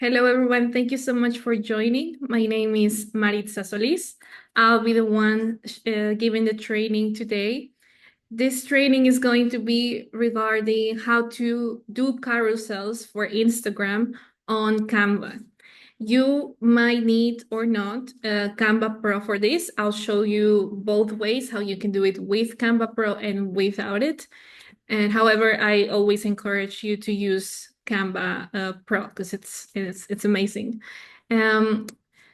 Hello, everyone. Thank you so much for joining. My name is Maritza Solis. I'll be the one giving the training today. This training is going to be regarding how to do carousels for Instagram on Canva. You might need or not Canva Pro for this. I'll show you both ways how you can do it with Canva Pro and without it. And however, I always encourage you to use Canva Pro because it's amazing. Um,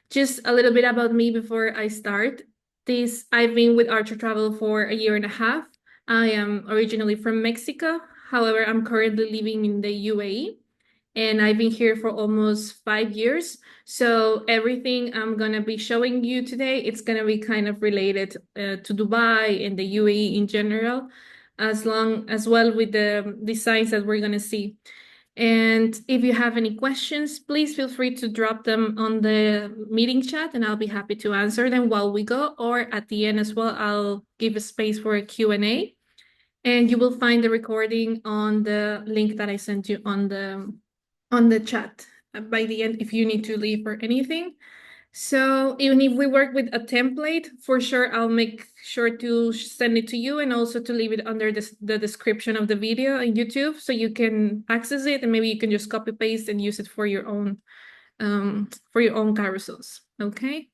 just a little bit about me before I start. I've been with Archer Travel for a year and a half. I am originally from Mexico. However, I'm currently living in the UAE, and I've been here for almost 5 years. So everything I'm gonna be showing you today, it's gonna be kind of related to Dubai and the UAE in general, as well with the designs that we're gonna see. And if you have any questions, please feel free to drop them on the meeting chat and I'll be happy to answer them while we go, or at the end as well, I'll give a space for a Q&A. And you will find the recording on the link that I sent you on the chat by the end if you need to leave or anything. So even if we work with a template, for sure, I'll make sure to send it to you and also to leave it under the description of the video on YouTube so you can access it and maybe you can just copy paste and use it for your own carousels. Okay.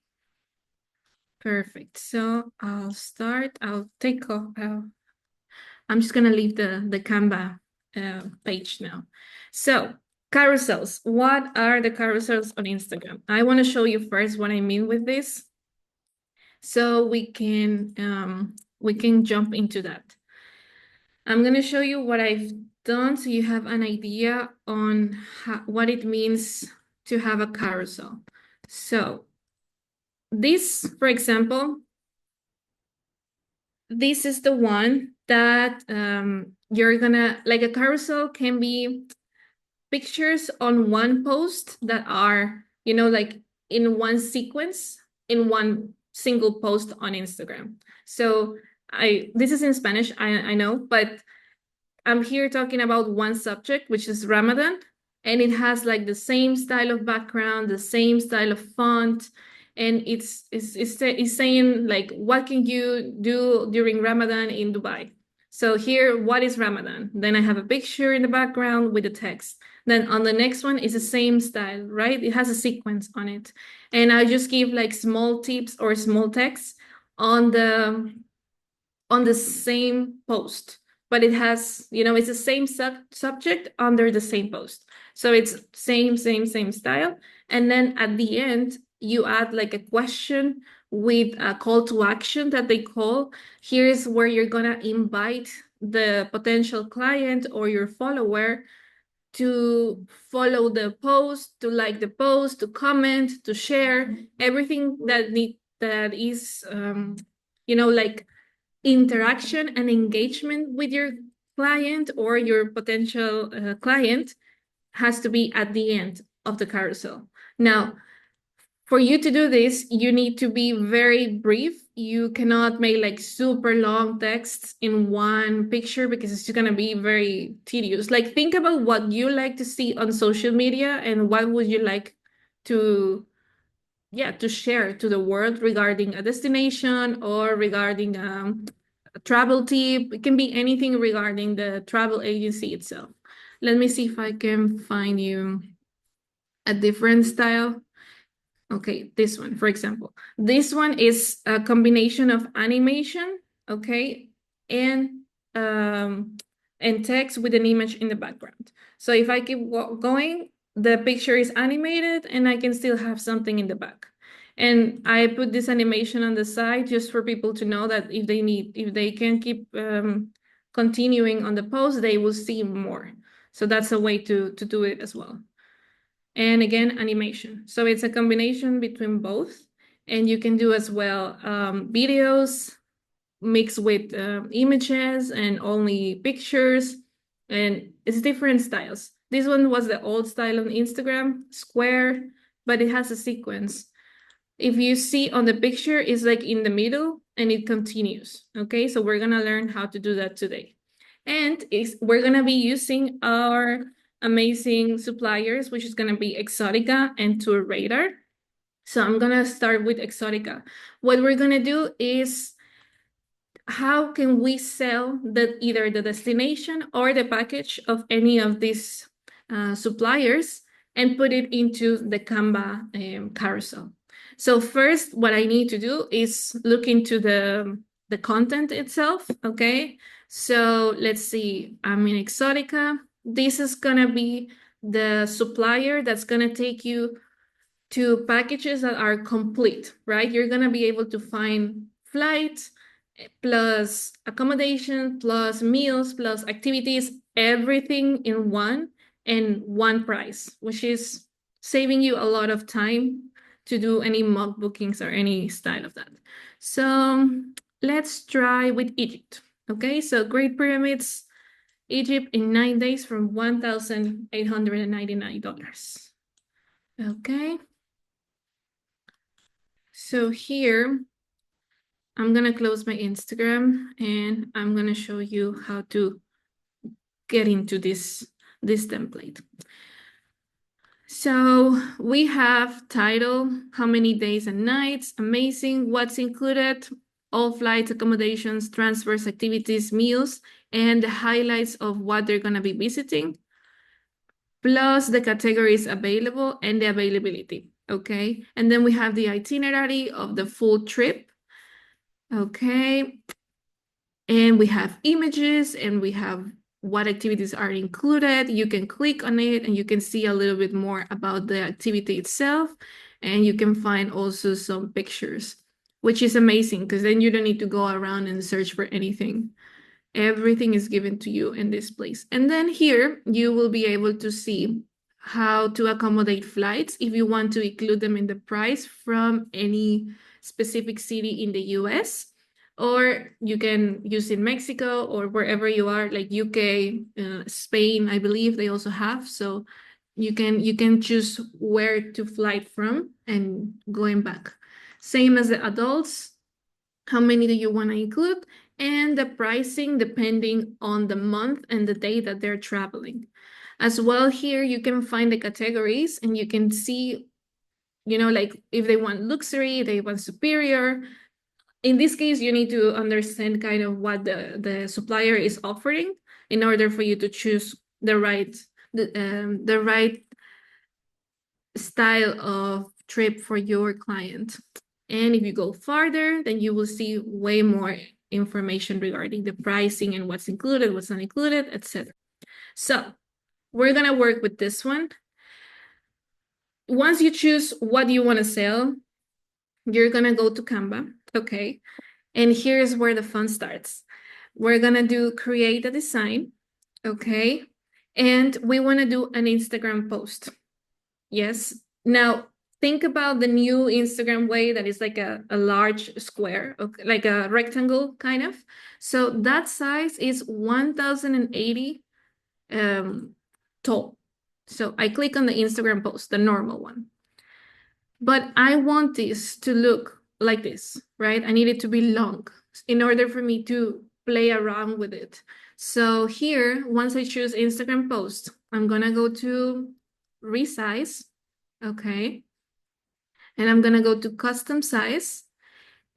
Perfect. So I'll start. I'll take off. I'm just gonna leave the Canva page now. So carousels. What are the carousels on Instagram? I want to show you first what I mean with this, so we can jump into that. I'm gonna show you what I've done so you have an idea on what it means to have a carousel. So this, for example, this is the one that you're gonna, like, a carousel can be pictures on one post that are, like in one sequence, in one single post on Instagram. So this is in Spanish, I know, but I'm here talking about one subject, which is Ramadan, and it has like the same style of background, the same style of font, and it's saying like, what can you do during Ramadan in Dubai? So here, what is Ramadan? Then I have a picture in the background with the text. Then on the next one is the same style, right? It has a sequence on it. And I just give like small tips or small text on the same post, but it has, it's the same subject under the same post. So it's same style. And then at the end, you add like a question with a call to action that they call. Here's where you're gonna invite the potential client or your follower to follow the post, to like the post, to comment, to share, everything that is like interaction and engagement with your client or your potential client has to be at the end of the carousel. Now, for you to do this, you need to be very brief. You cannot make like super long texts in one picture because it's going to be very tedious. Like, think about what you like to see on social media and what would you like to share to the world regarding a destination or regarding a travel tip. It can be anything regarding the travel agency itself. Let me see if I can find you a different style. Okay, this one, for example. This one is a combination of animation, okay, and text with an image in the background. So if I keep going, the picture is animated and I can still have something in the back. And I put this animation on the side just for people to know that if they can keep continuing on the post, they will see more. So that's a way to do it as well. And again, animation. So it's a combination between both. And you can do as well videos mixed with images and only pictures. And it's different styles. This one was the old style on Instagram, square, but it has a sequence. If you see on the picture, it's like in the middle and it continues. Okay, so we're gonna learn how to do that today. And we're gonna be using our amazing suppliers, which is going to be Exoticca and TourRadar. So I'm going to start with Exoticca. What we're going to do is how can we sell either the destination or the package of any of these suppliers and put it into the Canva carousel. So first, what I need to do is look into the content itself, okay? So let's see, I'm in Exotica. This is gonna be the supplier that's gonna take you to packages that are complete, right? You're gonna be able to find flights, plus accommodation, plus meals, plus activities, everything in one and one price, which is saving you a lot of time to do any mock bookings or any style of that. So let's try with Egypt. Okay, so Great Pyramids, Egypt in 9 days from $1,899. Okay. So here, I'm gonna close my Instagram and I'm gonna show you how to get into this template. So we have title, how many days and nights, amazing, what's included, all flights, accommodations, transfers, activities, meals, and the highlights of what they're gonna be visiting, plus the categories available and the availability, okay? And then we have the itinerary of the full trip, okay? And we have images and we have what activities are included. You can click on it and you can see a little bit more about the activity itself. And you can find also some pictures, which is amazing because then you don't need to go around and search for anything. Everything is given to you in this place. And then here you will be able to see how to accommodate flights if you want to include them in the price from any specific city in the US, or you can use in Mexico or wherever you are, like UK, Spain, I believe they also have. So you can choose where to fly from and going back. Same as the adults, how many do you want to include, and the pricing depending on the month and the day that they're traveling. As well, here you can find the categories and you can see, like if they want luxury, they want superior. In this case, you need to understand kind of what the supplier is offering in order for you to choose the right style of trip for your client. And if you go farther, then you will see way more information regarding the pricing and what's included, what's not included, etc. So we're gonna work with this one. Once you choose what you want to sell, you're gonna go to Canva, okay? And here's where the fun starts. We're gonna do create a design, okay? And we wanna do an Instagram post. Yes. Now, think about the new Instagram way that is like a large square, okay, like a rectangle kind of. So that size is 1080 tall. So I click on the Instagram post, the normal one. But I want this to look like this, right? I need it to be long in order for me to play around with it. So here, once I choose Instagram post, I'm gonna go to resize, okay? And I'm gonna go to custom size.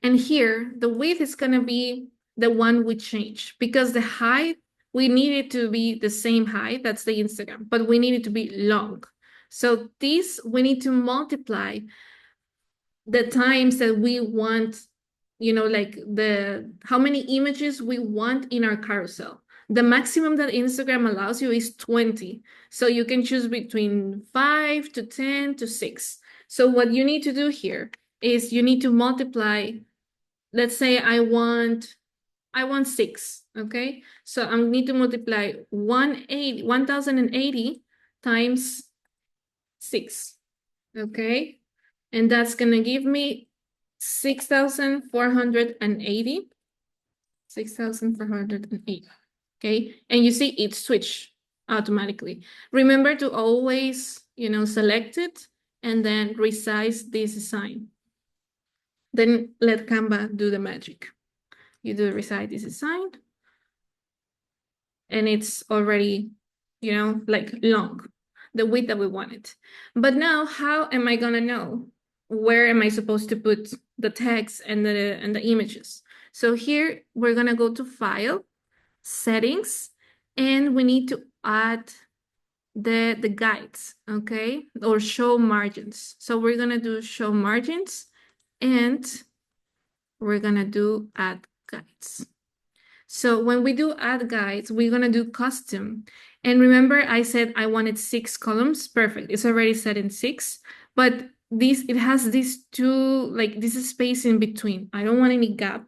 And here, the width is gonna be the one we change because the height, we need it to be the same height, that's the Instagram, but we need it to be long. So this, we need to multiply the times that we want, like how many images we want in our carousel. The maximum that Instagram allows you is 20. So you can choose between 5 to 10 to 6. So what you need to do here is you need to multiply, let's say I want 6, okay? So I need to multiply 1080 times 6, okay? And that's gonna give me 6,480. 6,480, okay? And you see it switch automatically. Remember to always, select it and then resize this design. Then let Canva do the magic. You do resize this design and it's already like long, the width that we wanted. But now, how am I gonna know where am I supposed to put the text and the images? So here we're gonna go to File, Settings, and we need to add the guides, okay, or show margins. So we're gonna do show margins, and we're gonna do add guides. So when we do add guides, we're gonna do custom. And remember I said I wanted 6 columns. Perfect, it's already set in 6, but it has these two, like this is space in between. I don't want any gap.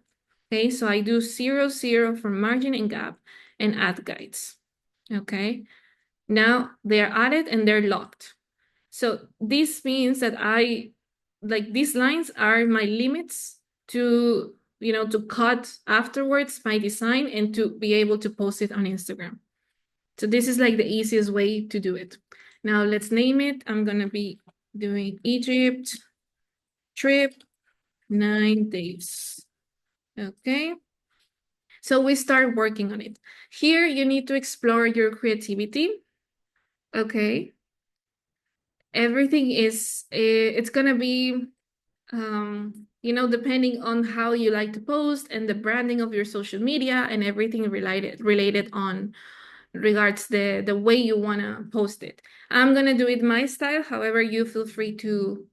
Okay, so I do 0, 0 for margin and gap and add guides. Okay, now they're added and they're locked. So this means that these lines are my limits to, to cut afterwards my design and to be able to post it on Instagram. So this is like the easiest way to do it. Now let's name it. I'm going to be doing Egypt trip 9 days. Okay. So we start working on it. Here you need to explore your creativity. Okay. Everything it's going to be depending on how you like to post and the branding of your social media and everything related on regards the way you want to post it. I'm gonna do it my style. However, you feel free to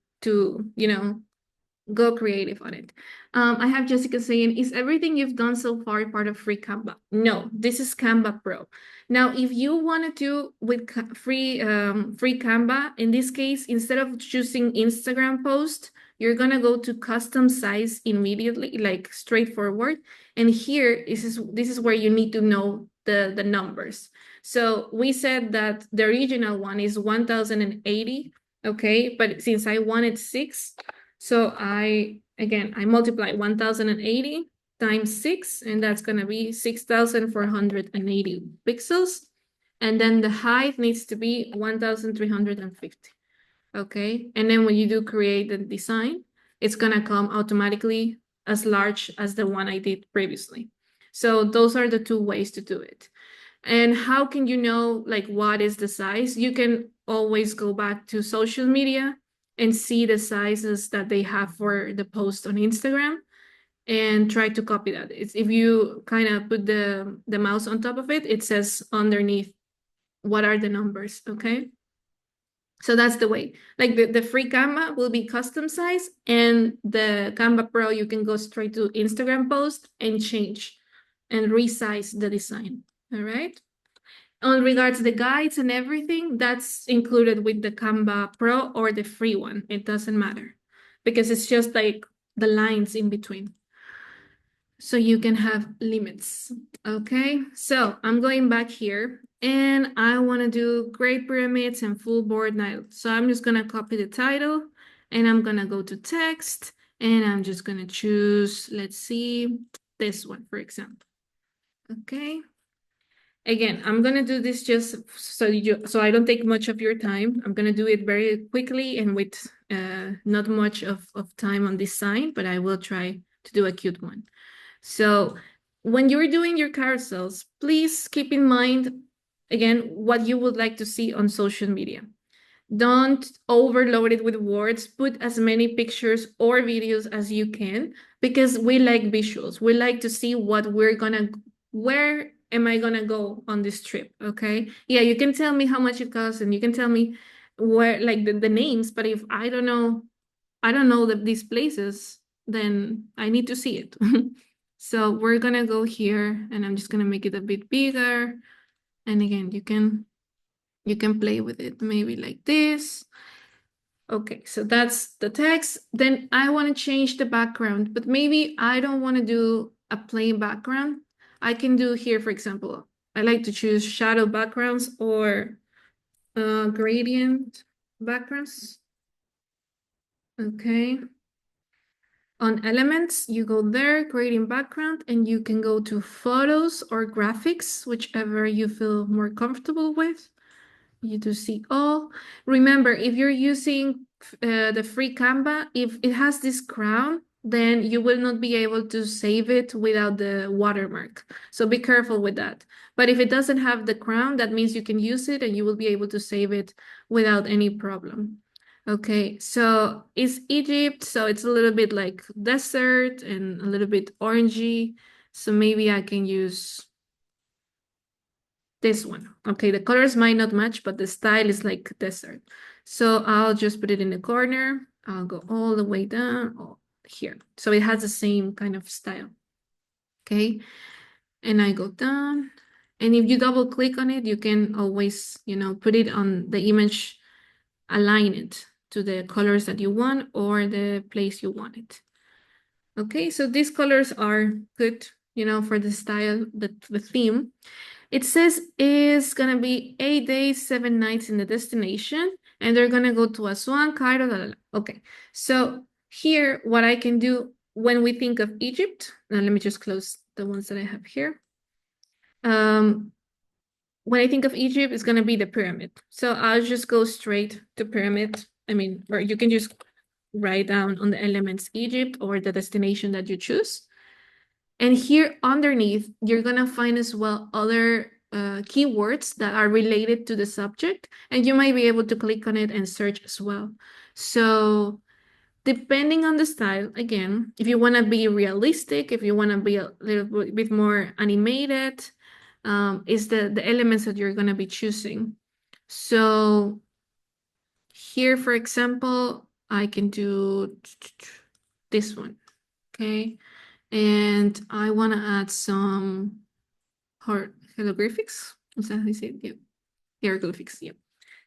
go creative on it. I have Jessica saying, is everything you've done so far part of free Canva? No, this is Canva Pro. Now, if you want to do with free Canva, in this case, instead of choosing Instagram post, you're gonna go to custom size immediately, like straightforward. And here this is where you need to know the numbers. So we said that the original one is 1080, okay? But since I wanted 6, so I multiply 1080 times 6, and that's going to be 6,480 pixels. And then the height needs to be 1,350. Okay. And then when you do create the design, it's going to come automatically as large as the one I did previously. So those are the 2 ways to do it. And how can you know like what is the size? You can always go back to social media and see the sizes that they have for the post on Instagram and try to copy that. If you kind of put the mouse on top of it, it says underneath what are the numbers, okay? So that's the way. Like the free Canva will be custom size, and the Canva Pro, you can go straight to Instagram post and change and resize the design, all right? On regards to the guides and everything, that's included with the Canva Pro or the free one. It doesn't matter because it's just like the lines in between. So you can have limits. Okay, so I'm going back here and I want to do Great Pyramids and full board Nile. So I'm just going to copy the title and I'm going to go to text and I'm just going to choose, let's see, this one, for example. Okay. Again, I'm gonna do this just so I don't take much of your time. I'm gonna do it very quickly and with not much of time on this sign, but I will try to do a cute one. So when you're doing your carousels, please keep in mind, again, what you would like to see on social media. Don't overload it with words. Put as many pictures or videos as you can because we like visuals. We like to see what where am I gonna go on this trip, okay? Yeah, you can tell me how much it costs and you can tell me where, like the names, but if I don't know these places, then I need to see it. So we're gonna go here and I'm just gonna make it a bit bigger. And again, you can play with it maybe like this. Okay, so that's the text. Then I want to change the background, but maybe I don't want to do a plain background. I can do here, for example, I like to choose shadow backgrounds or gradient backgrounds. Okay. On elements, you go there, gradient background, and you can go to photos or graphics, whichever you feel more comfortable with. You do see all. Remember, if you're using the free Canva, if it has this crown, then you will not be able to save it without the watermark. So be careful with that. But if it doesn't have the crown, that means you can use it and you will be able to save it without any problem. Okay, so it's Egypt, so it's a little bit like desert and a little bit orangey. So maybe I can use this one. Okay, the colors might not match, but the style is like desert. So I'll just put it in the corner. I'll go all the way down here. So it has the same kind of style. Okay, and I go down. And if you double click on it, you can always, put it on the image, align it to the colors that you want or the place you want it. Okay, so these colors are good, for the style, the theme. It says it's gonna be 8 days, 7 nights in the destination, and they're gonna go to Aswan, Cairo, la, la, la. Okay, so here, what I can do when we think of Egypt, now let me just close the ones that I have here. When I think of Egypt, it's gonna be the pyramid. So I'll just go straight to pyramid. Or you can just write down on the elements Egypt or the destination that you choose. And here underneath, you're gonna find as well other keywords that are related to the subject, and you might be able to click on it and search as well. So depending on the style, again, if you wanna be realistic, if you wanna be a little bit more animated, is the elements that you're gonna be choosing. So here, for example, I can do this one, okay? And I want to add some hieroglyphics. Is that how you say it? Yeah, hieroglyphics, yeah.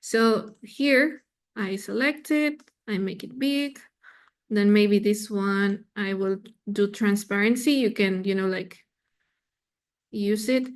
So here I select it, I make it big. Then maybe this one, I will do transparency. You can, like use it.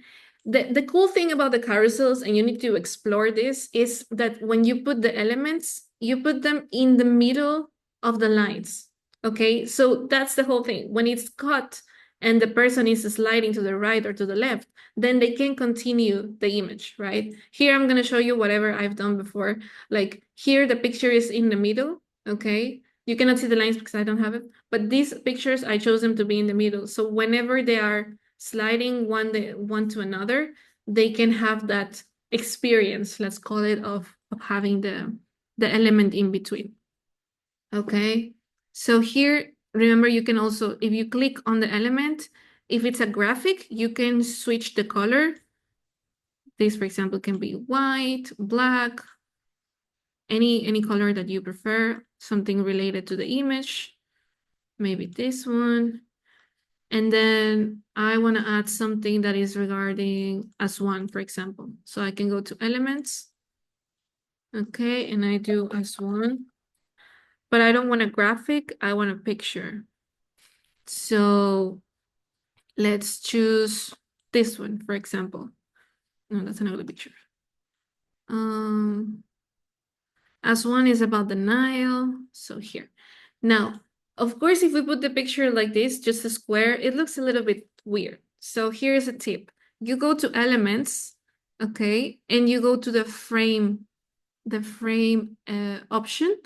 The cool thing about the carousels, and you need to explore this, is that when you put the elements, you put them in the middle of the lines. Okay, so that's the whole thing. When it's cut and the person is sliding to the right or to the left, then they can continue the image, right? Here I'm gonna show you whatever I've done before. Like here, the picture is in the middle, okay? You cannot see the lines because I don't have it, but these pictures, I chose them to be in the middle. So whenever they are sliding one to another, they can have that experience, let's call it, of having the element in between. Okay, so here, remember, you can also, if you click on the element, if it's a graphic, you can switch the color. This, for example, can be white, black, any color that you prefer, something related to the image, maybe this one. And then I want to add something that is regarding Aswan, for example. So I can go to elements. Okay, and I do Aswan. But I don't want a graphic, I want a picture. So let's choose this one, for example. No, that's another picture. Aswan is about the Nile. So here. Now, of course, if we put the picture like this, just a square, it looks a little bit weird. So here's a tip. You go to elements, okay, and you go to the frame option,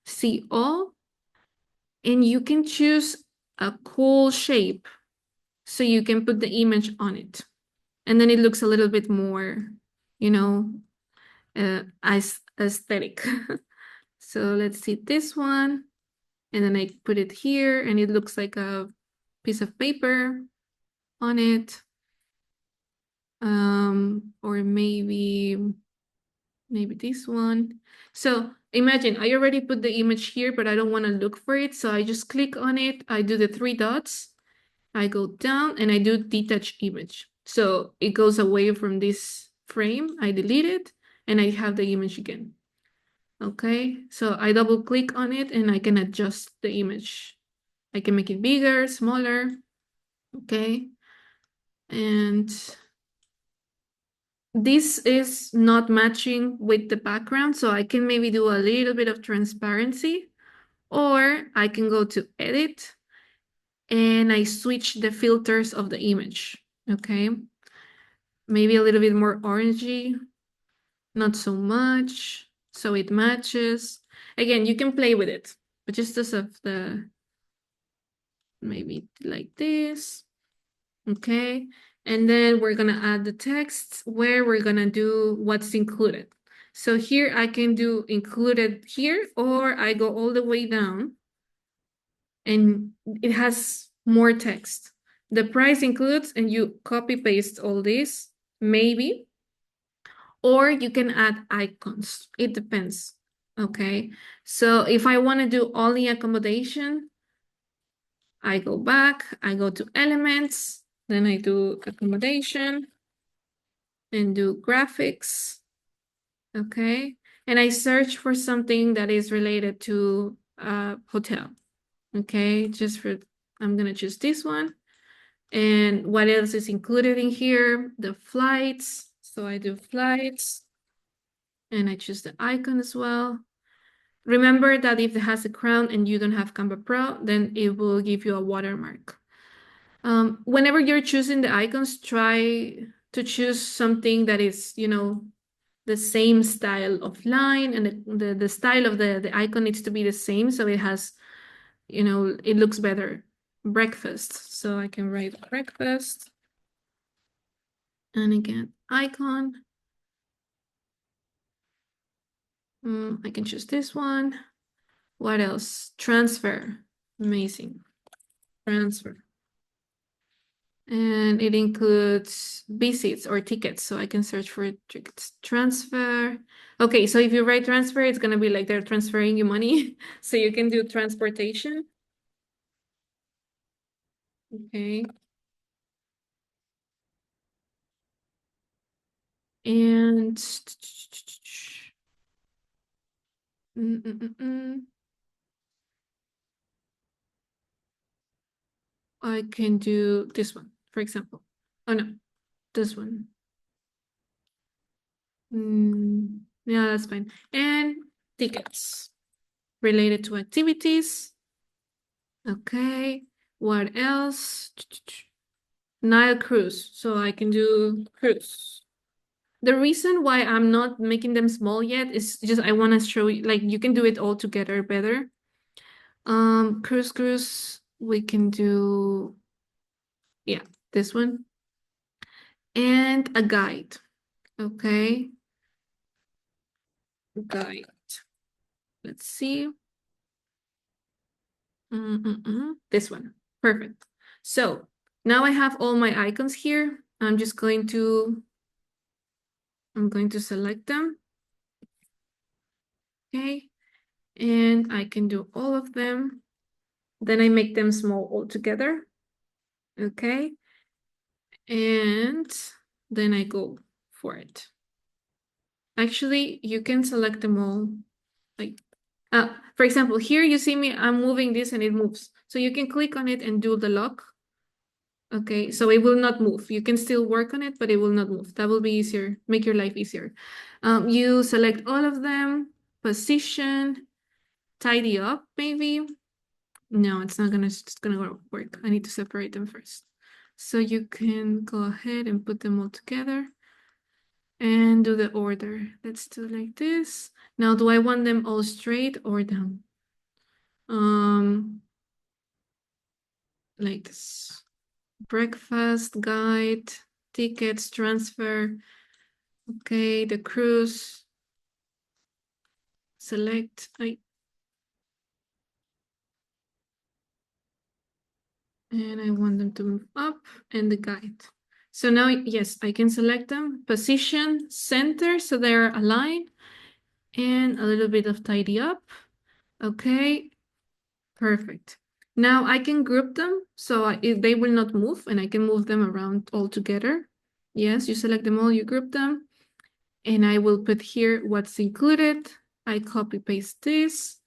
see all, and you can choose a cool shape so you can put the image on it. And then it looks a little bit more, aesthetic. So let's see this one. And then I put it here and it looks like a piece of paper on it. Or maybe this one. So imagine I already put the image here, but I don't want to look for it. So I just click on it. I do the 3 dots. I go down and I do detach image. So it goes away from this frame. I delete it and I have the image again. Okay, so I double click on it and I can adjust the image. I can make it bigger, smaller. Okay, and this is not matching with the background, so I can maybe do a little bit of transparency, or I can go to edit and I switch the filters of the image. Okay, maybe a little bit more orangey, not so much, so it matches. Again, you can play with it, but just as of the maybe like this. Okay. And then we're gonna add the text where we're gonna do what's included. So here I can do included here, or I go all the way down and it has more text. The price includes, and you copy paste all this, maybe, or you can add icons. It depends. Okay. So if I want to do only accommodation, I go back, I go to elements, then I do accommodation and do graphics. Okay. And I search for something that is related to hotel. Okay. I'm going to choose this one. And what else is included in here? The flights. So I do flights and I choose the icon as well. Remember that if it has a crown and you don't have Canva Pro, then it will give you a watermark. Whenever you're choosing the icons, try to choose something that is, the same style of line, and the style of the icon needs to be the same so it has, it looks better. Breakfast. So I can write breakfast. And again, icon. I can choose this one. What else? Transfer. Amazing. Transfer. And it includes visits or tickets. So I can search for tickets. Transfer. Okay, so if you write transfer, it's going to be like they're transferring you money. So you can do transportation. Okay. And I can do this one, for example. Oh no, this one. Yeah, that's fine. And tickets related to activities. Okay. What else? Nile cruise. So I can do cruise. The reason why I'm not making them small yet is just I want to show you, like, you can do it all together better. Cruise, we can do, yeah, this one. And a guide. Okay. Guide. Let's see. This one. Perfect. So now I have all my icons here. I'm going to select them. Okay. And I can do all of them. Then I make them small all together. Okay. And then I go for it. Actually, you can select them all. Like, for example, here you see me, I'm moving this and it moves. So you can click on it and do the lock. Okay, so it will not move. You can still work on it, but it will not move. That will be easier, make your life easier. You select all of them, position, tidy up, maybe. No, it's gonna work. I need to separate them first. So you can go ahead and put them all together and do the order. Let's do like this. Now, do I want them all straight or down? Like this. Breakfast, guide, tickets, transfer. Okay, the cruise. Select. And I want them to move up and the guide. So now, yes, I can select them. Position, center, so they're aligned. And a little bit of tidy up. Okay, perfect. Now I can group them so they will not move and I can move them around all together. Yes, you select them all, you group them. And I will put here what's included. I copy paste this.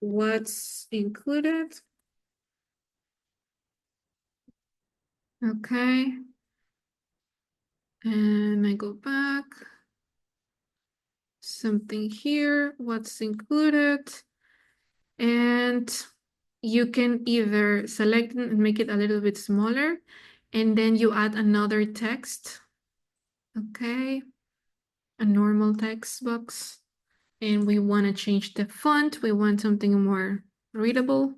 What's included. Okay. And I go back. Something here, what's included. And you can either select and make it a little bit smaller, and then you add another text. Okay. A normal text box. And we want to change the font. We want something more readable.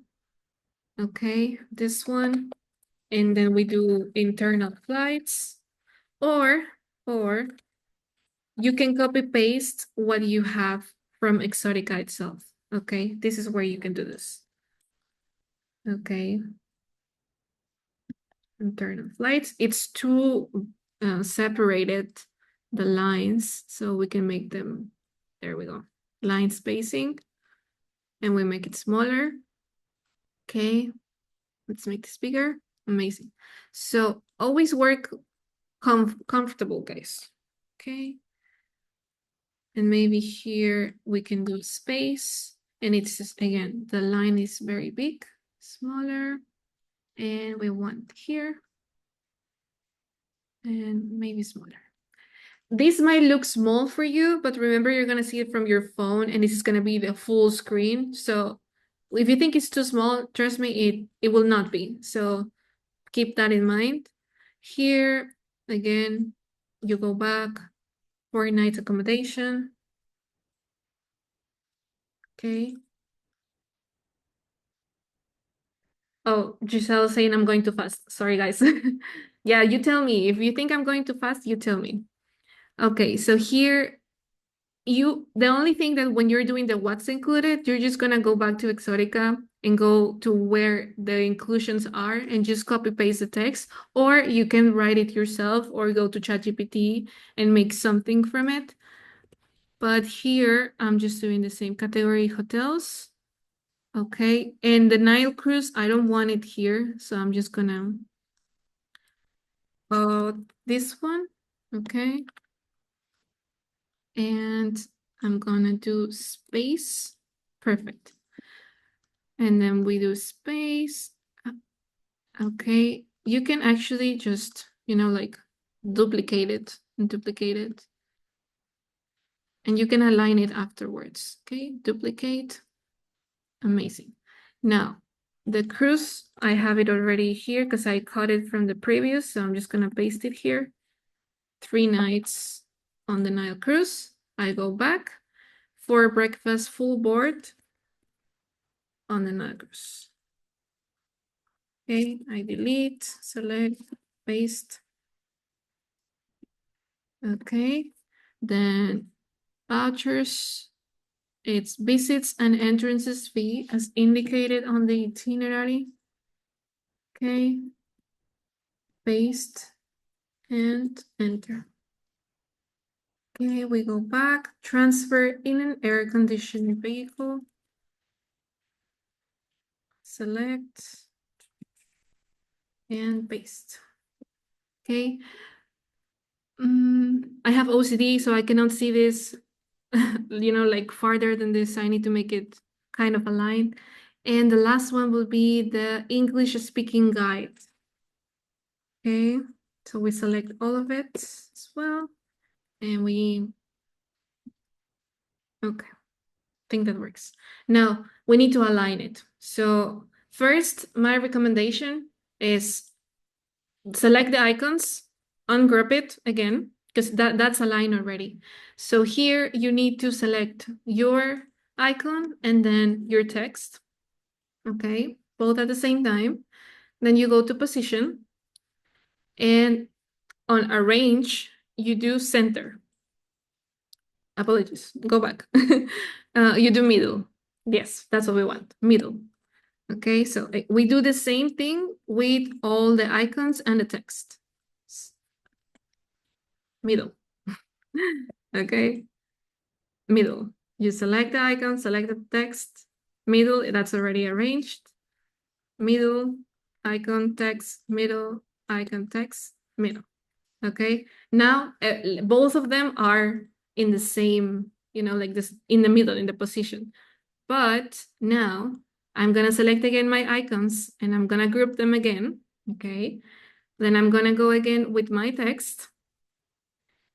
Okay, this one. And then we do internal flights, or you can copy paste what you have from Exotica itself. Okay, this is where you can do this. Okay, internal flights. It's too separated, the lines, so we can make them, there we go, line spacing, and we make it smaller. Okay, let's make this bigger. Amazing. So always work comfortable, guys. Okay. And maybe here we can do space. And it's just, again, the line is very big, smaller. And we want here. And maybe smaller. This might look small for you, but remember you're gonna see it from your phone and this is gonna be the full screen. So if you think it's too small, trust me, it will not be. So keep that in mind. Here, again, you go back, 4 nights accommodation. Okay. Oh, Giselle saying I'm going too fast. Sorry, guys. Yeah, you tell me. If you think I'm going too fast, you tell me. Okay, so here the only thing that when you're doing the what's included, you're just gonna go back to Exotica and go to where the inclusions are and just copy paste the text, or you can write it yourself or go to ChatGPT and make something from it. But here I'm just doing the same category hotels. Okay, and the Nile cruise, I don't want it here, so I'm just gonna this one. Okay, and I'm gonna do space. Perfect. And then we do space. Okay, you can actually just, like duplicate it and duplicate it. And you can align it afterwards. Okay, duplicate. Amazing. Now, the cruise, I have it already here because I cut it from the previous, so I'm just gonna paste it here. 3 nights on the Nile cruise. I go back for breakfast full board on the Nile cruise. Okay, I delete, select, paste. Okay, then vouchers. It's visits and entrances fee as indicated on the itinerary. Okay, paste and enter. Okay, we go back, transfer in an air-conditioned vehicle. Select and paste. Okay. I have OCD, so I cannot see this, like farther than this. I need to make it kind of aligned. And the last one will be the English speaking guide. Okay, so we select all of it as well. And okay, I think that works. Now we need to align it. So first, my recommendation is select the icons, ungroup it again, because that's aligned already. So here you need to select your icon and then your text. Okay, both at the same time. Then you go to position, and on arrange, you do center. Apologies, go back. You do middle. Yes, that's what we want, middle. Okay, so we do the same thing with all the icons and the text. Middle. Okay, middle. You select the icon, select the text, middle, that's already arranged. Middle, icon, text, middle, icon, text, middle. Okay, now both of them are in the same, like this, in the middle, in the position. But now I'm gonna select again my icons and I'm gonna group them again. Okay, then I'm gonna go again with my text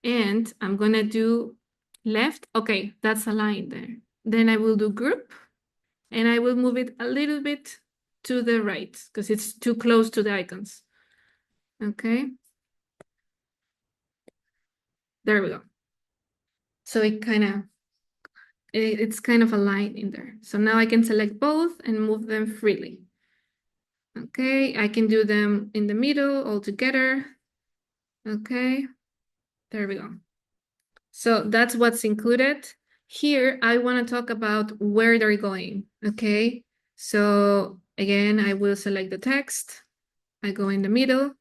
and I'm gonna do left. Okay, that's a line there. Then I will do group and I will move it a little bit to the right because it's too close to the icons. Okay, there we go. So it's kind of a line in there. So now I can select both and move them freely. Okay, I can do them in the middle all together. Okay, there we go. So that's what's included. Here, I want to talk about where they're going. Okay, so again, I will select the text. I go in the middle,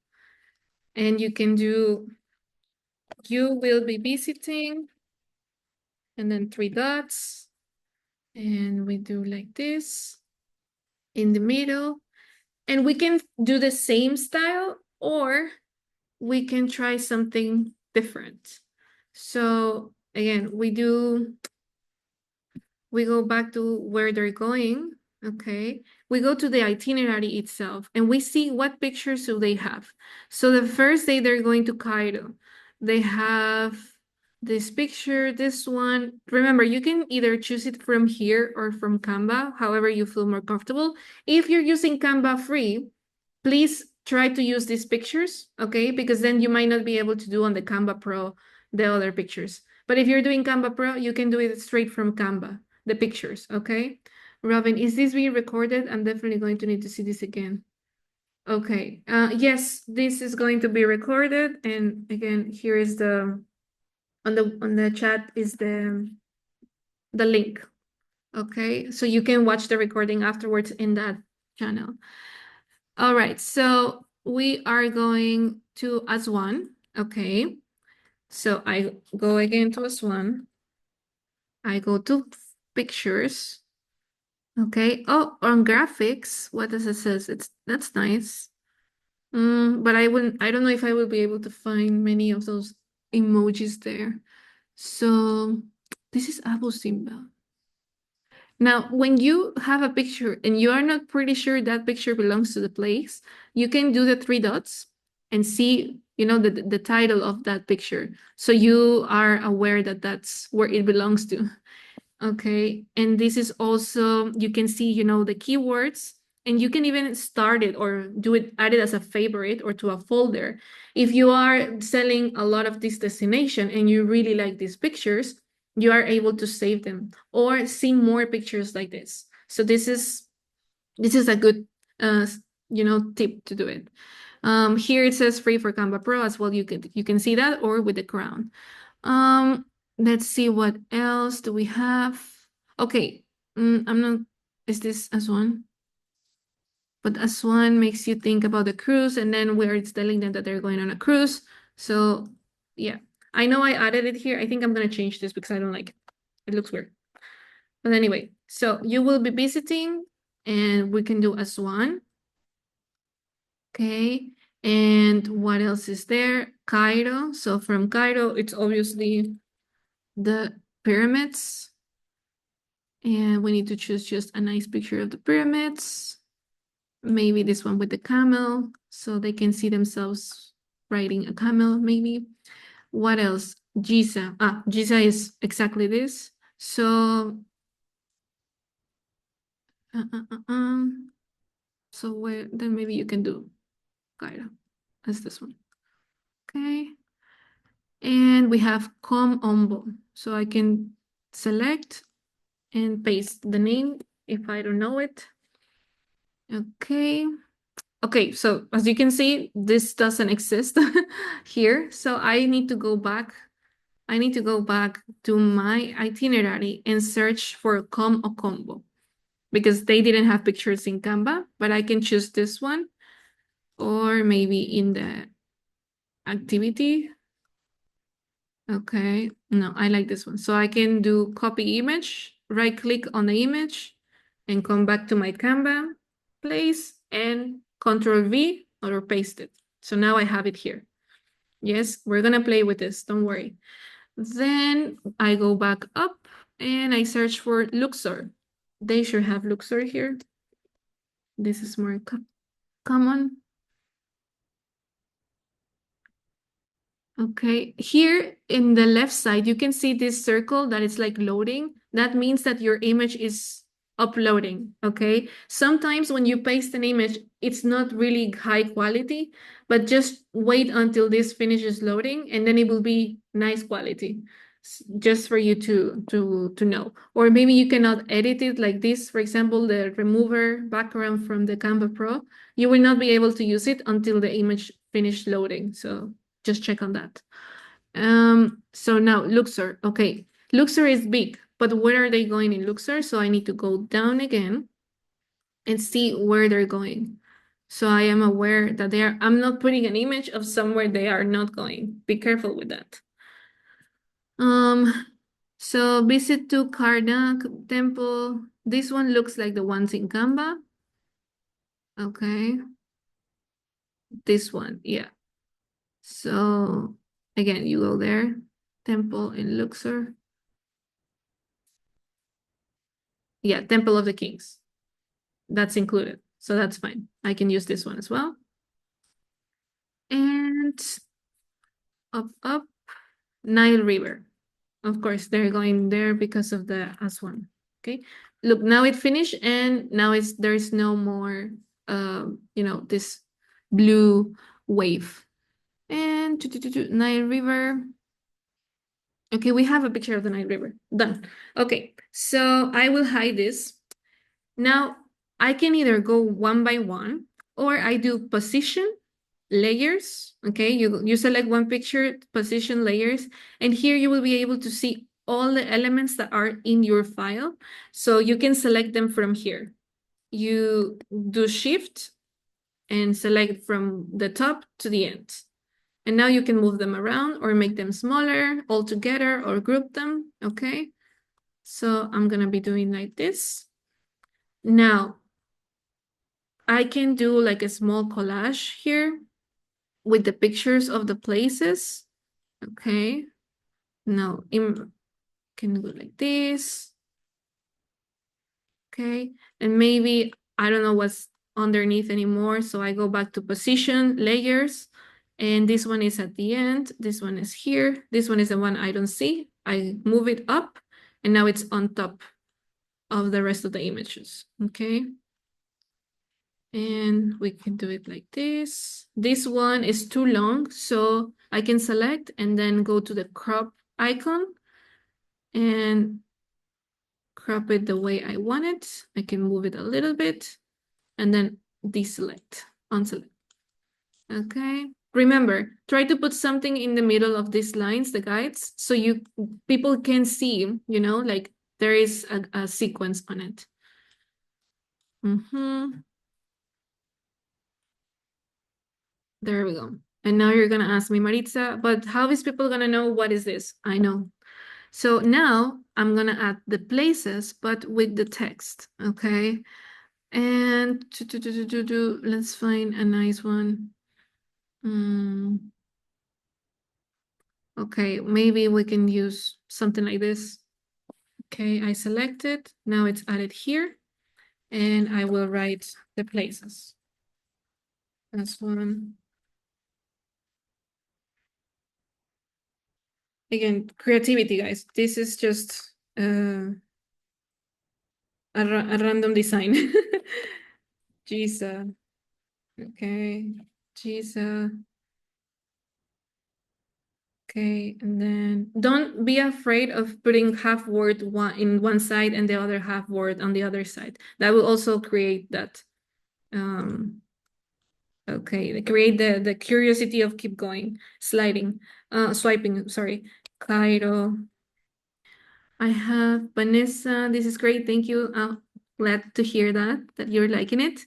and you can do, you will be visiting, and then 3 dots. And we do like this in the middle. And we can do the same style, or we can try something different. So again, we go back to where they're going. Okay, we go to the itinerary itself and we see what pictures do they have. So the first day they're going to Cairo, they have this picture, this one. Remember, you can either choose it from here or from Canva, however you feel more comfortable. If you're using Canva free, please try to use these pictures, okay? Because then you might not be able to do on the Canva Pro the other pictures. But if you're doing Canva Pro, you can do it straight from Canva, the pictures, okay? Robin, is this being recorded? I'm definitely going to need to see this again. Okay, yes, this is going to be recorded. And again, here is on the chat is the link, okay? So you can watch the recording afterwards in that channel. All right, so we are going to Aswan, okay? So I go again to Aswan. I go to pictures, okay? Oh, on graphics, what does it says? That's nice. But I don't know if I will be able to find many of those emojis there. So this is Abu Simbel. Now, when you have a picture and you are not pretty sure that picture belongs to the place, you can do the 3 dots and see, the title of that picture. So you are aware that that's where it belongs to. Okay. And this is also, you can see, the keywords, and you can even start it or add it as a favorite or to a folder. If you are selling a lot of this destination and you really like these pictures, you are able to save them or see more pictures like this. So this is a good, tip to do it. Here it says free for Canva Pro as well. You can see that, or with the crown. Let's see what else do we have. Okay, I'm not. Is this Aswan? But Aswan makes you think about the cruise, and then where it's telling them that they're going on a cruise. So yeah, I know I added it here. I think I'm gonna change this because I don't like it. It looks weird. But anyway, so you will be visiting, and we can do Aswan. Okay, and what else is there? Cairo. So from Cairo, it's obviously the pyramids. And we need to choose just a nice picture of the pyramids. Maybe this one with the camel, so they can see themselves riding a camel, maybe. What else? Giza. Giza is exactly this. So, so where then maybe you can do Cairo as this one. Okay. And we have Com Ombo. So I can select and paste the name if I don't know it. Okay. Okay, so as you can see, this doesn't exist here. So I need to go back. I need to go back to my itinerary and search for Com o Combo because they didn't have pictures in Canva, but I can choose this one or maybe in the activity. Okay, no, I like this one. So I can do copy image, right click on the image and come back to my Canva place and Control V or paste it. So now I have it here. Yes, we're gonna play with this, don't worry. Then I go back up and I search for Luxor. They should have Luxor here. This is more common. Okay, here in the left side, you can see this circle that is like loading. That means that your image is uploading, okay? Sometimes when you paste an image, it's not really high quality, but just wait until this finishes loading and then it will be nice quality. just for you to know. Or maybe you cannot edit it like this. For example, the remover background from the Canva Pro, you will not be able to use it until the image finish loading. So just check on that. So now Luxor. Okay, Luxor is big, but where are they going in Luxor? So I need to go down again and see where they're going. So I am aware that I'm not putting an image of somewhere they are not going. Be careful with that. So visit to Karnak temple. This one looks like the ones in Canva. Okay. This one, yeah. So again, you go there, temple in Luxor. Yeah, Temple of the Kings. That's included. So that's fine. I can use this one as well. And up, Nile River. Of course, they're going there because of the Aswan. Okay. Look, now it finished and now there's no more this blue wave. And Nile River. Okay, we have a picture of the Nile River. Done. Okay, so I will hide this. Now I can either go one by one or I do position layers. Okay, you select one picture, position layers, and here you will be able to see all the elements that are in your file. So you can select them from here. You do shift and select from the top to the end. And now you can move them around or make them smaller all together or group them. Okay, so I'm gonna be doing like this. Now I can do like a small collage here with the pictures of the places. Okay. Now can go like this. Okay. And maybe I don't know what's underneath anymore. So I go back to position, layers. And this one is at the end. This one is here. This one is the one I don't see. I move it up and now it's on top of the rest of the images. Okay. And we can do it like this. This one is too long, so I can select and then go to the crop icon and crop it the way I want it. I can move it a little bit and then deselect, unselect. Okay. Remember, try to put something in the middle of these lines, the guides, so people can see, like there is a sequence on it. There we go. And now you're gonna ask me, Maritza, but how is people gonna know what is this? I know. So now I'm gonna add the places, but with the text, okay? And let's find a nice one. Okay, maybe we can use something like this. Okay, I select it. Now it's added here. And I will write the places. That's one. Again, creativity, guys. This is just a random design. Giza. Okay. Giza. Okay. And then don't be afraid of putting half word in one side and the other half word on the other side. That will also create that. Okay. Create the curiosity of keep going, swiping, sorry. Cairo. I have Vanessa. This is great. Thank you. Glad to hear that you're liking it.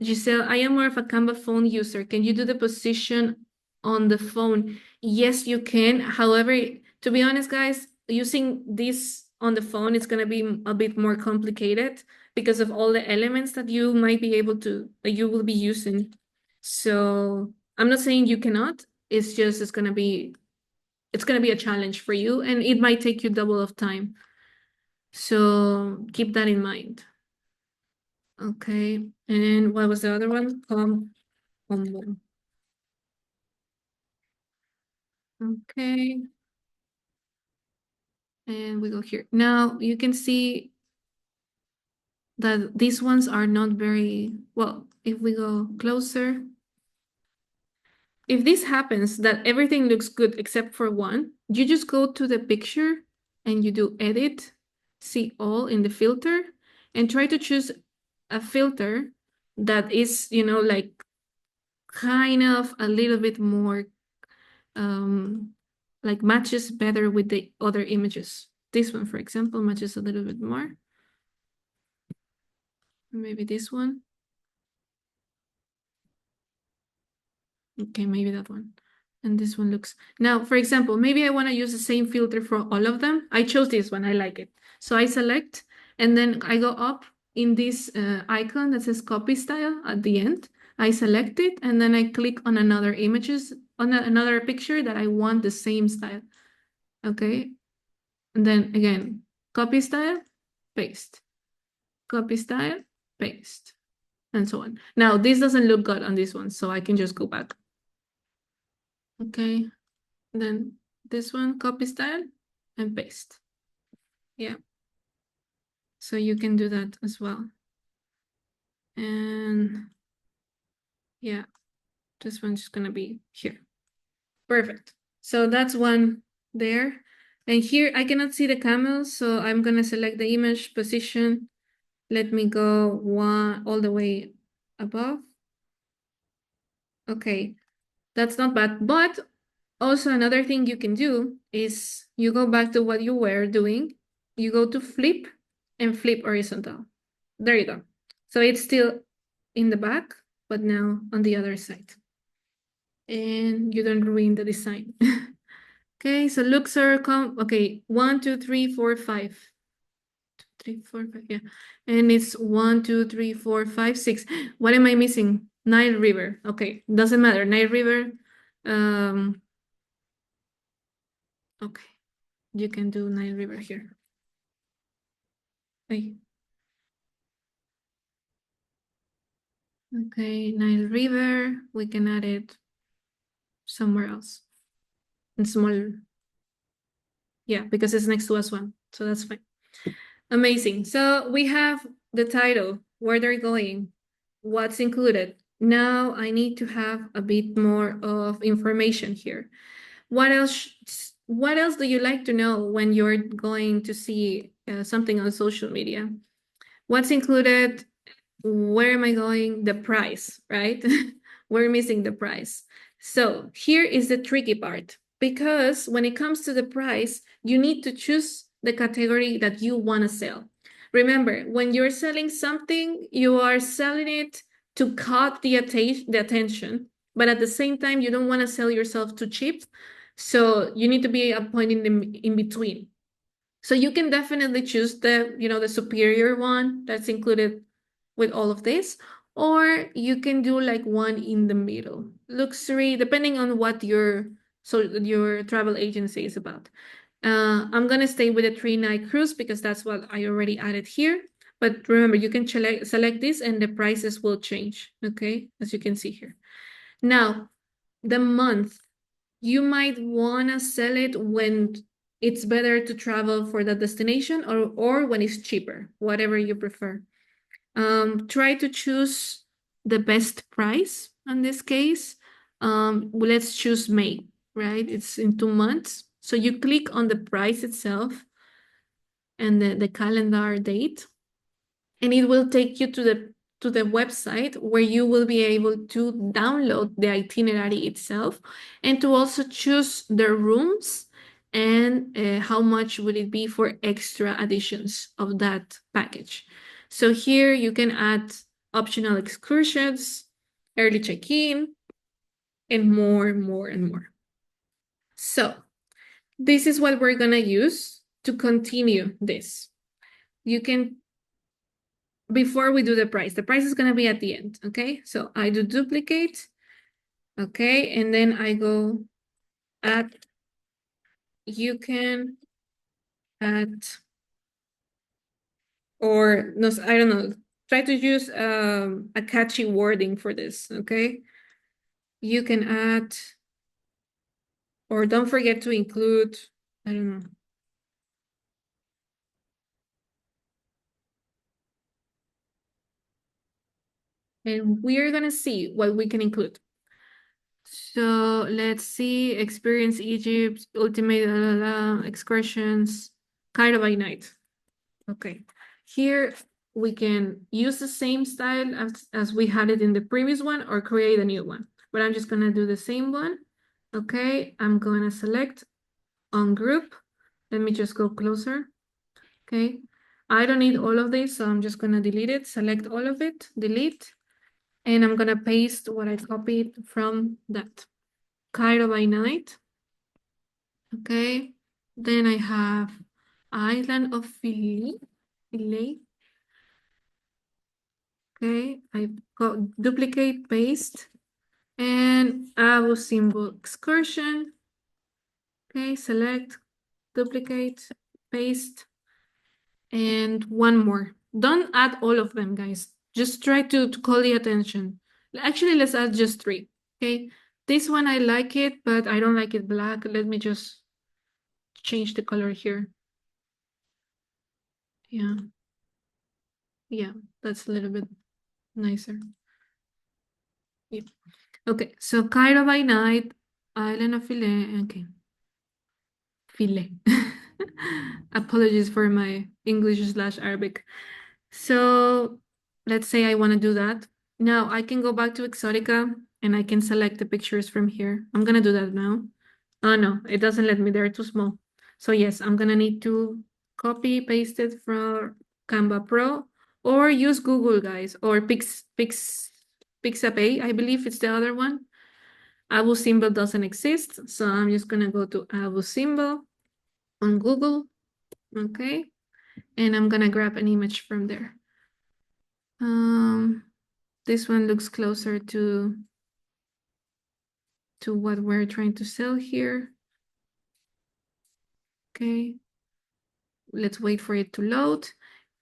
Giselle, I am more of a Canva phone user. Can you do the position on the phone? Yes, you can. However, to be honest, guys, using this on the phone, it's going to be a bit more complicated because of all the elements that you might be able to, that you will be using. So I'm not saying you cannot. It's just, it's going to be a challenge for you and it might take you double of time. So keep that in mind. Okay. And what was the other one? Combo. Okay. And we go here. Now you can see that these ones are not very well. If we go closer, if this happens, that everything looks good except for one, you just go to the picture and you do edit, see all in the filter, and try to choose a filter that is, like kind of a little bit more, like matches better with the other images. This one, for example, matches a little bit more. Maybe this one. Okay, maybe that one. And this one looks... Now, for example, maybe I want to use the same filter for all of them. I chose this one. I like it. So I select, and then I go up in this icon that says copy style at the end. I select it, and then I click on another images, on another picture that I want the same style. Okay. And then again, copy style, paste. Copy style, paste, and so on. Now, this doesn't look good on this one, so I can just go back. Okay, then this one, copy style and paste. Yeah, so you can do that as well. And yeah, this one's just gonna be here. Perfect. So that's one there. And here I cannot see the camels, so I'm gonna select the image position. Let me go one all the way above. Okay, that's not bad. But also another thing you can do is you go back to what you were doing. You go to flip and flip horizontal. There you go. So it's still in the back, but now on the other side. And you don't ruin the design. Okay, so looks are okay, 1, 2, 3, 4, 5. 3, 4, 5, yeah. And it's 1, 2, 3, 4, 5, 6. What am I missing? Nile River. Okay, doesn't matter. Nile River. Okay, you can do Nile River here. Okay. Okay, Nile River. We can add it somewhere else. In smaller. Yeah, because it's next to us one. So that's fine. Amazing. So we have the title, where they're going, what's included. Now I need to have a bit more of information here. What else do you like to know when you're going to see something on social media? What's included? Where am I going? The price, right? We're missing the price. So here is the tricky part, because when it comes to the price, you need to choose the category that you want to sell. Remember, when you're selling something, you are selling it to cut the attention, but at the same time, you don't want to sell yourself too cheap. So you need to be a point in between. So you can definitely choose the superior one that's included with all of this, or you can do like one in the middle. Luxury, depending on what your travel agency is about. I'm gonna stay with a 3-night cruise because that's what I already added here. But remember, you can select this and the prices will change, okay? As you can see here. Now, the month, you might wanna sell it when it's better to travel for that destination or when it's cheaper, whatever you prefer. Try to choose the best price in this case. Let's choose May, right? It's in 2 months. So you click on the price itself and the calendar date, and it will take you to the website where you will be able to download the itinerary itself and to also choose the rooms and how much would it be for extra additions of that package. So here you can add optional excursions, early check-in, and more and more and more. So this is what we're gonna use to continue this. You can, before we do the price is gonna be at the end, okay? So I do duplicate, okay, and then I go add, you can add, or no, I don't know, try to use a catchy wording for this, okay? You can add, or don't forget to include, I don't know. And we're gonna see what we can include. So let's see, experience Egypt, ultimate excursions, Cairo by night. Okay, here we can use the same style as we had it in the previous one or create a new one. But I'm just gonna do the same one. Okay, I'm gonna select on group. Let me just go closer. Okay, I don't need all of this, so I'm just gonna delete it, select all of it, delete, and I'm gonna paste what I copied from that. Cairo by night. Okay, then I have island of Philae. Philae. Okay, I got duplicate, paste, and Abu symbol excursion. Okay, select, duplicate, paste, and one more. Don't add all of them, guys. Just try to call the attention. Actually, let's add just three. Okay, this one I like it, but I don't like it black. Let me just change the color here. Yeah, yeah, that's a little bit nicer. Yeah. Okay, so Cairo by night, Island of Philae. Okay, Philae. Apologies for my English/Arabic. So let's say I want to do that. Now I can go back to Exotica and I can select the pictures from here. I'm gonna do that now. Oh no, it doesn't let me, they're too small. So yes, I'm gonna need to copy, paste it from Canva Pro or use Google, guys, or Pixabay, I believe it's the other one. Abu symbol doesn't exist, so I'm just gonna go to Abu symbol on Google, okay? And I'm gonna grab an image from there. This one looks closer to what we're trying to sell here. Okay, let's wait for it to load.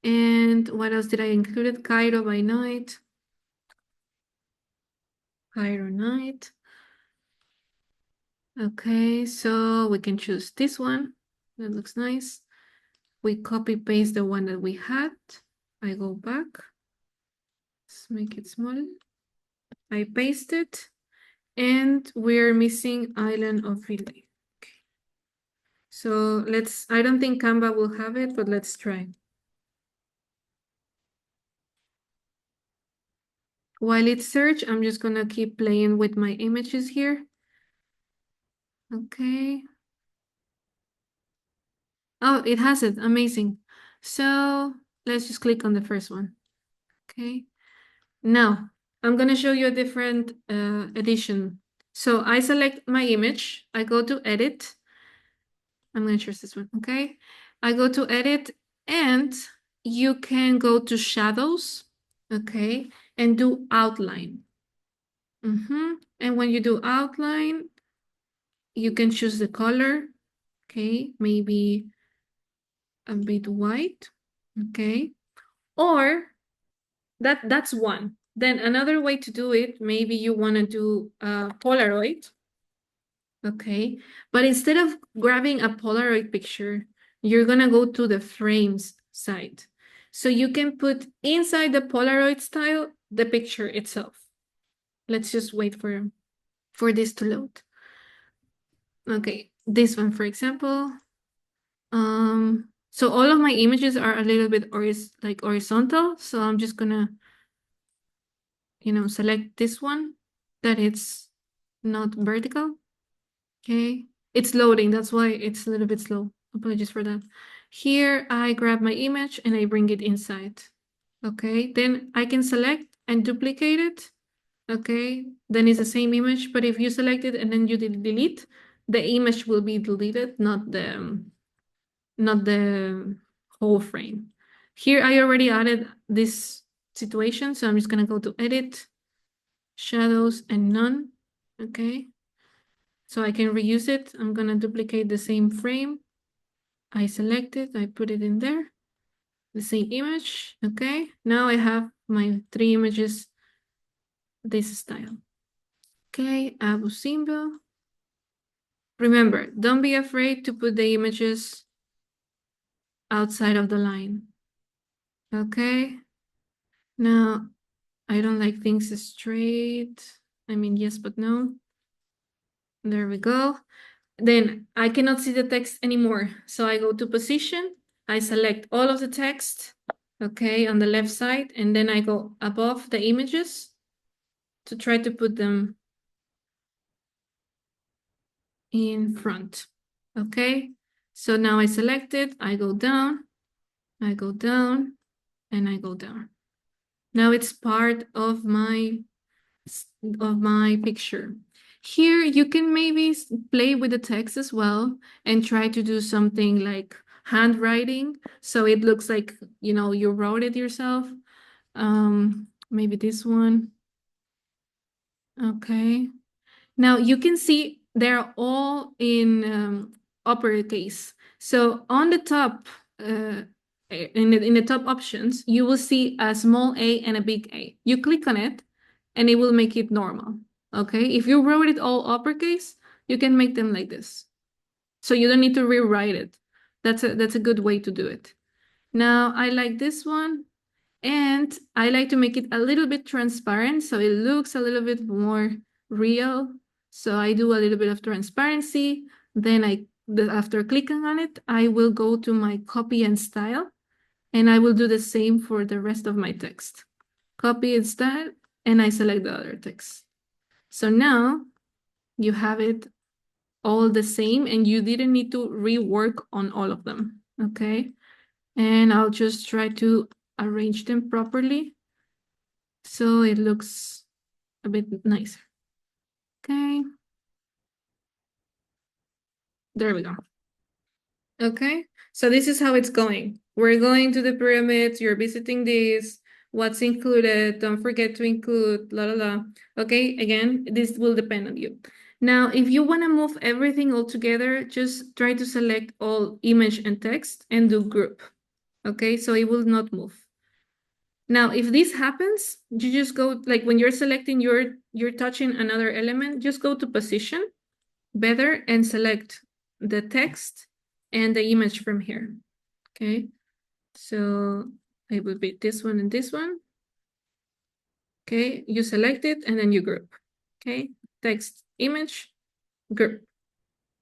And what else did I include? Cairo by night. Cairo night. Okay, so we can choose this one. That looks nice. We copy paste the one that we had. I go back. Let's make it small. I paste it. And we're missing Island of Philae. Okay. So I don't think Canva will have it, but let's try. While it's search, I'm just gonna keep playing with my images here. Okay. Oh, it has it, amazing. So let's just click on the first one. Okay. Now, I'm gonna show you a different edition. So I select my image, I go to edit. I'm gonna choose this one, okay? I go to edit and you can go to shadows, okay? And do outline. And when you do outline, you can choose the color, okay? Maybe a bit white, okay? Or that's one. Then another way to do it, maybe you wanna do a Polaroid, okay? But instead of grabbing a Polaroid picture, you're gonna go to the frames side. So you can put inside the Polaroid style, the picture itself. Let's just wait for this to load. Okay, this one, for example. So all of my images are a little bit like horizontal. So I'm just gonna, select this one that it's not vertical. Okay, it's loading. That's why it's a little bit slow. Apologies for that. Here, I grab my image and I bring it inside. Okay, then I can select and duplicate it. Okay, then it's the same image, but if you select it and then you delete, the image will be deleted, not the whole frame. Here, I already added this situation, so I'm just gonna go to edit, shadows, and none. Okay, so I can reuse it. I'm gonna duplicate the same frame. I select it, I put it in there, the same image. Okay, now I have my three images this style. Okay, Abu symbol. Remember, don't be afraid to put the images outside of the line. Okay, now I don't like things straight. I mean, yes, but no. There we go. Then I cannot see the text anymore. So I go to position, I select all of the text, okay, on the left side, and then I go above the images to try to put them in front, okay? So now I select it, I go down, and I go down. Now it's part of my picture. Here you can maybe play with the text as well and try to do something like handwriting, so it looks like, you know, you wrote it yourself. Maybe this one. Okay. Now you can see they're all in uppercase. So on the top, in the top options, you will see a small a and a big A. You click on it, and it will make it normal. Okay. If you wrote it all uppercase, you can make them like this. So you don't need to rewrite it. That's a good way to do it. Now I like this one. And I like to make it a little bit transparent so it looks a little bit more real. So I do a little bit of transparency. Then after clicking on it, I will go to my copy and style, and I will do the same for the rest of my text. Copy and style, and I select the other text. So now you have it all the same, and you didn't need to rework on all of them, okay? And I'll just try to arrange them properly so it looks a bit nicer. Okay, there we go. Okay, so this is how it's going. We're going to the pyramids, you're visiting this, what's included, don't forget to include, la la la. Okay, again, this will depend on you. Now, if you want to move everything all together, just try to select all image and text and do group. Okay, so it will not move. Now, if this happens, you just go, like when you're selecting, you're touching another element, just go to position, better, and select the text and the image from here. Okay, so it will be this one and this one. Okay, you select it and then you group. Okay, text, image, group.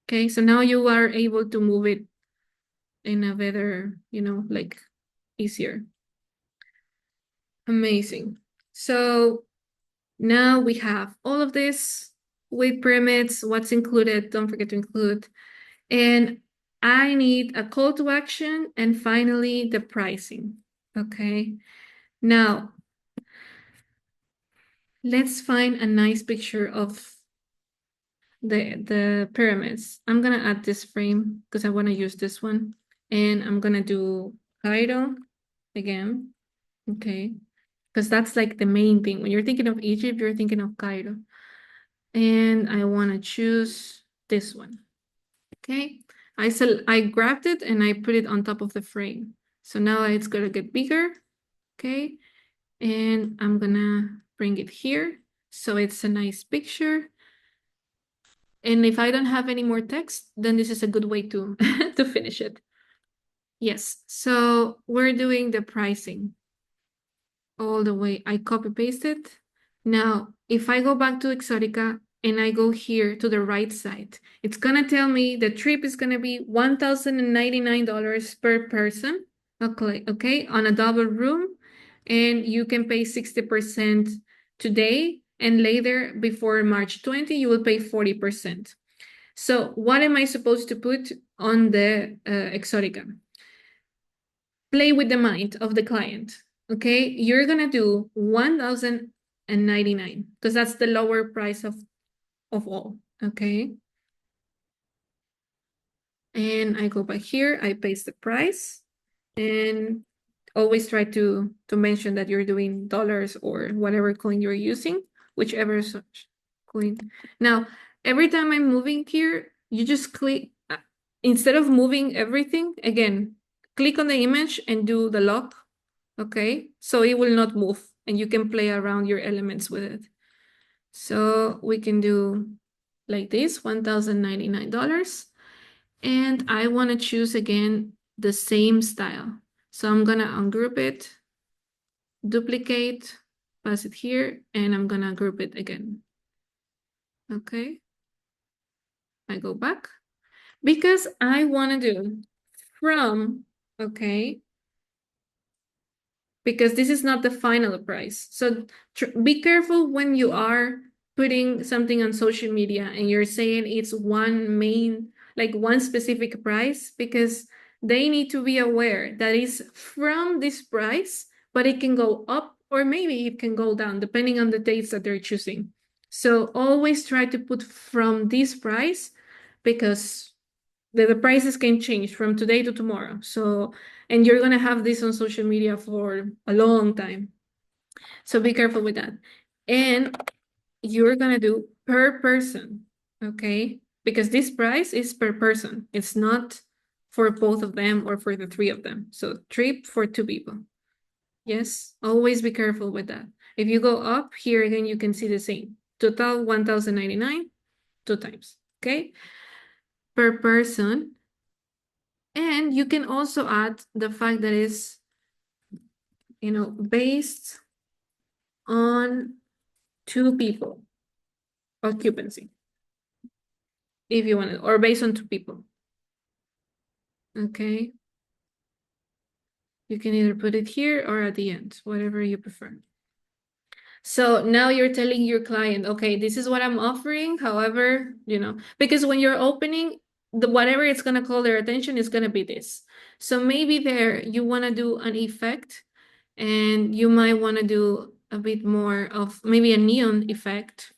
Okay, so now you are able to move it in a better, you know, like easier. Amazing. So now we have all of this with pyramids, what's included, don't forget to include. And I need a call to action and finally the pricing. Okay. Now, let's find a nice picture of the pyramids. I'm gonna add this frame because I want to use this one. And I'm gonna do Cairo again. Okay. Because that's like the main thing. When you're thinking of Egypt, you're thinking of Cairo. And I want to choose this one. Okay, I grabbed it and I put it on top of the frame. So now it's gonna get bigger. Okay, and I'm gonna bring it here so it's a nice picture. And if I don't have any more text, then this is a good way to to finish it. Yes, so we're doing the pricing all the way. I copy paste it. Now, if I go back to Exotica and I go here to the right side, it's gonna tell me the trip is gonna be $1,099 per person. Okay, on a double room, and you can pay 60% today, and later before March 20, you will pay 40%. So what am I supposed to put on the Exotica? Play with the mind of the client. Okay, you're gonna do 1,099 because that's the lower price of all. Okay, and I go back here, I paste the price, and always try to mention that you're doing dollars or whatever coin you're using, whichever such coin. Now, every time I'm moving here, you just click, instead of moving everything, again, click on the image and do the lock. Okay, so it will not move and you can play around your elements with it. So we can do like this, $1,099. And I want to choose again the same style. So I'm gonna ungroup it, duplicate, pass it here, and I'm gonna group it again. Okay. I go back because I want to do from, okay, because this is not the final price. So be careful when you are putting something on social media and you're saying it's one main, like one specific price, because they need to be aware that it's from this price, but it can go up or maybe it can go down depending on the dates that they're choosing. So always try to put from this price because the prices can change from today to tomorrow. So, and you're going to have this on social media for a long time. So be careful with that. And you're going to do per person, okay? Because this price is per person. It's not for both of them or for the three of them. So trip for two people. Yes, always be careful with that. If you go up here again, you can see the same. Total 1,099, two times, okay? Per person. And you can also add the fact that it's, based on two people occupancy, if you want it, or based on two people. Okay. You can either put it here or at the end, whatever you prefer. So now you're telling your client, okay, this is what I'm offering. However, because when you're opening, whatever it's going to call their attention is going to be this. So maybe there you want to do an effect and you might want to do a bit more of maybe a neon effect.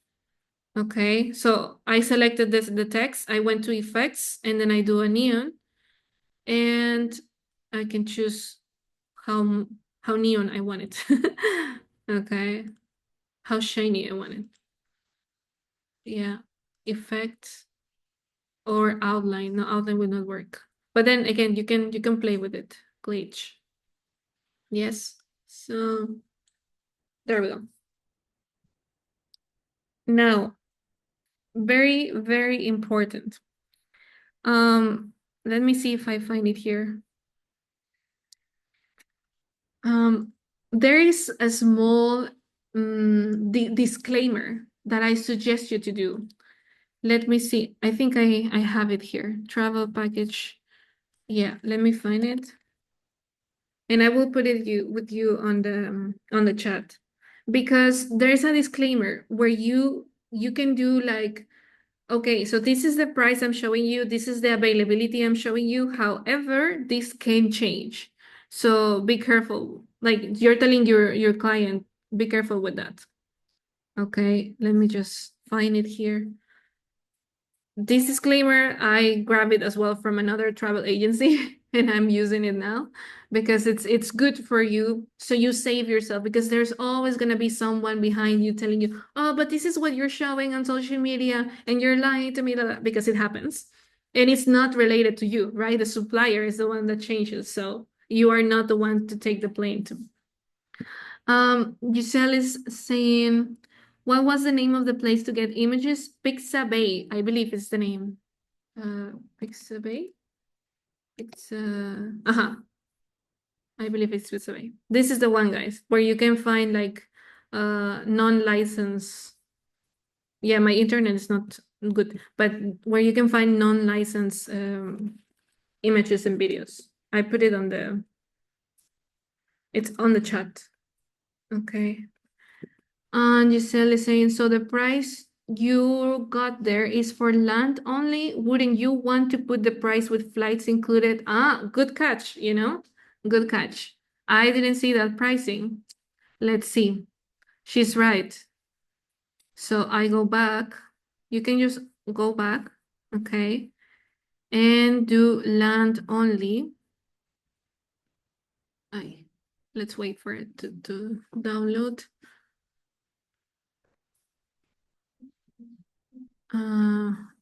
Okay, so I selected the text, I went to effects and then I do a neon and I can choose how how neon I want it. Okay, how shiny I want it. Yeah, effect or outline. No, outline will not work. But then again, you can play with it. Glitch. Yes. So there we go. Now, very, very important. Let me see if I find it here. There is a small disclaimer that I suggest you to do. Let me see. I think I have it here. Travel package. Yeah, let me find it. And I will put it with you on the chat because there's a disclaimer where you can do like, okay, so this is the price I'm showing you. This is the availability I'm showing you. However, this can change. So be careful. Like you're telling your client, be careful with that. Okay, let me just find it here. This disclaimer, I grab it as well from another travel agency and I'm using it now because it's good for you. So you save yourself because there's always going to be someone behind you telling you, oh, but this is what you're showing on social media and you're lying to me because it happens. And it's not related to you, right? The supplier is the one that changes. So you are not the one to take the blame to. Giselle is saying, what was the name of the place to get images? Pixabay, I believe is the name. Pixabay? I believe it's Pixabay. This is the one, guys, where you can find like non-licensed. Yeah, my internet is not good, but where you can find non-licensed images and videos. I put it it's on the chat. Okay. And Giselle is saying, so the price you got there is for land only. Wouldn't you want to put the price with flights included? Ah, good catch, Good catch. I didn't see that pricing. Let's see. She's right. So I go back. You can just go back, okay, and do land only. Let's wait for it to download.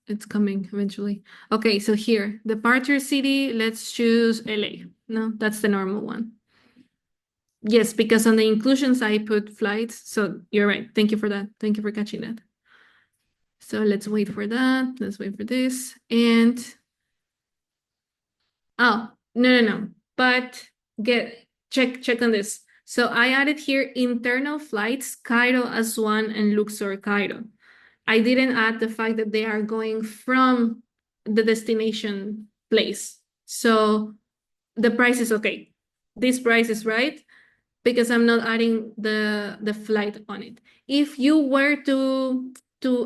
It's coming eventually. Okay, so here, departure city, let's choose LA. No, that's the normal one. Yes, because on the inclusions I put flights. So you're right. Thank you for that. Thank you for catching that. So let's wait for that. Let's wait for this. And oh, no. But check on this. So I added here internal flights, Cairo, Aswan, and Luxor, Cairo. I didn't add the fact that they are going from the destination place. So the price is okay. This price is right because I'm not adding the flight on it. If you were to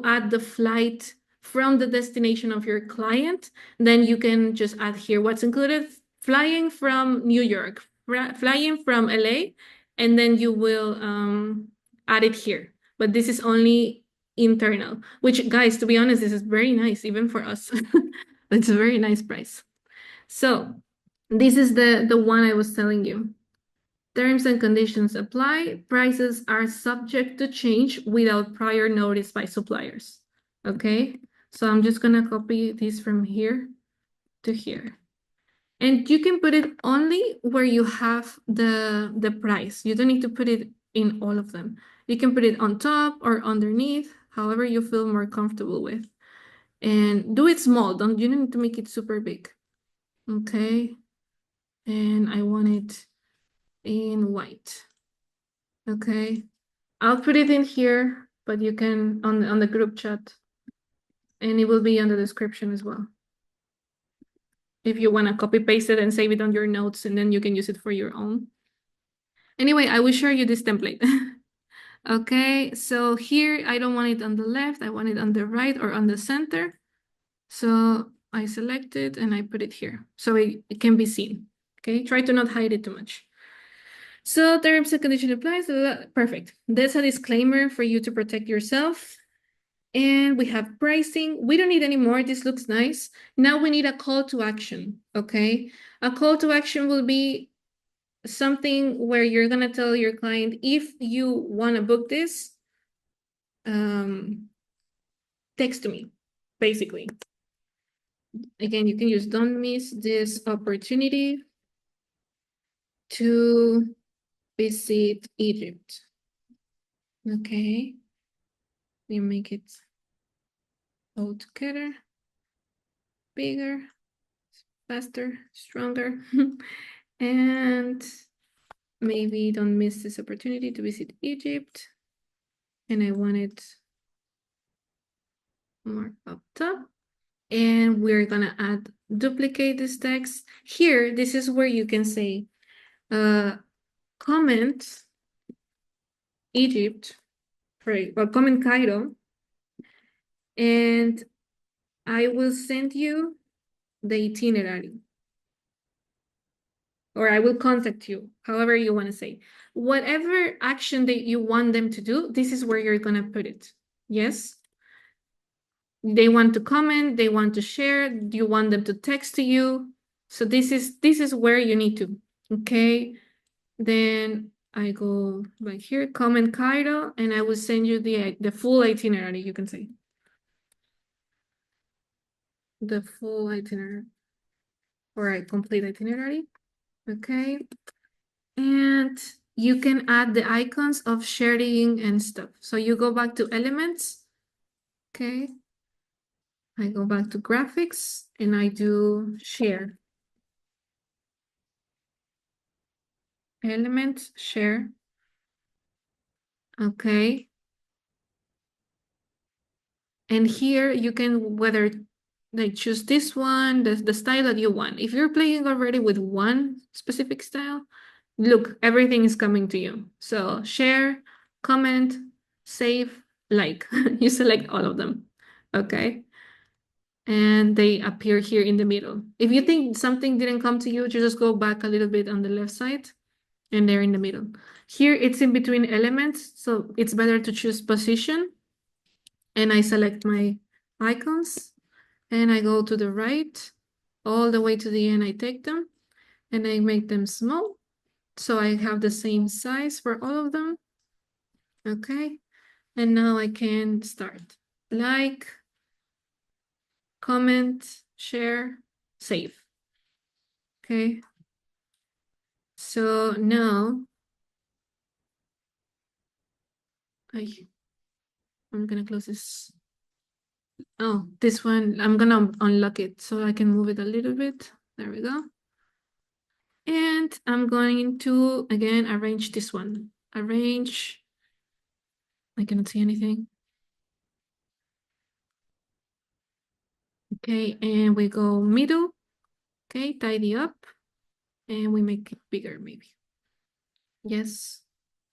add the flight from the destination of your client, then you can just add here what's included: flying from New York, flying from LA, and then you will add it here. But this is only internal, which, guys, to be honest, this is very nice even for us. It's a very nice price. So this is the one I was telling you. Terms and conditions apply. Prices are subject to change without prior notice by suppliers. Okay, so I'm just gonna copy this from here to here. And you can put it only where you have the price. You don't need to put it in all of them. You can put it on top or underneath, however you feel more comfortable with. And do it small. You don't need to make it super big. Okay, and I want it in white. Okay, I'll put it in here, but you can on the group chat, and it will be on the description as well. If you want to copy paste it and save it on your notes, and then you can use it for your own. Anyway, I will show you this template. Okay, so here I don't want it on the left, I want it on the right or on the center. So I select it and I put it here so it can be seen. Okay, try to not hide it too much. So terms and condition applies. Perfect. There's a disclaimer for you to protect yourself. And we have pricing. We don't need any more. This looks nice. Now we need a call to action. Okay. A call to action will be something where you're going to tell your client, if you want to book this, text to me, basically. Again, you can use don't miss this opportunity to visit Egypt. Okay. You make it all together, bigger, faster, stronger. And maybe don't miss this opportunity to visit Egypt. And I want it more up top. And we're gonna duplicate this text. Here, this is where you can say, comment Egypt, right, or comment Cairo, and I will send you the itinerary. Or I will contact you, however you want to say. Whatever action that you want them to do, this is where you're going to put it. Yes? They want to comment, they want to share, you want them to text to you. So this is where you need to. Okay? Then I go back here, comment Cairo, and I will send you the full itinerary, you can say. The full itinerary. Or a complete itinerary. Okay. And you can add the icons of sharing and stuff. So you go back to elements. Okay. I go back to graphics and I do share. Element, share. Okay. And here you can whether they choose this one, the style that you want. If you're playing already with one specific style, look, everything is coming to you. So share, comment, save, like. You select all of them. Okay. And they appear here in the middle. If you think something didn't come to you, just go back a little bit on the left side and they're in the middle. Here it's in between elements, so it's better to choose position. And I select my icons and I go to the right, all the way to the end. I take them and I make them small. So I have the same size for all of them. Okay. And now I can start. Like, comment, share, save. Okay. So now I'm gonna close this. Oh, this one, I'm gonna unlock it so I can move it a little bit. There we go. And I'm going to, again, arrange this one. Arrange. I cannot see anything. Okay, and we go middle. Okay, tidy up. And we make it bigger, maybe. Yes,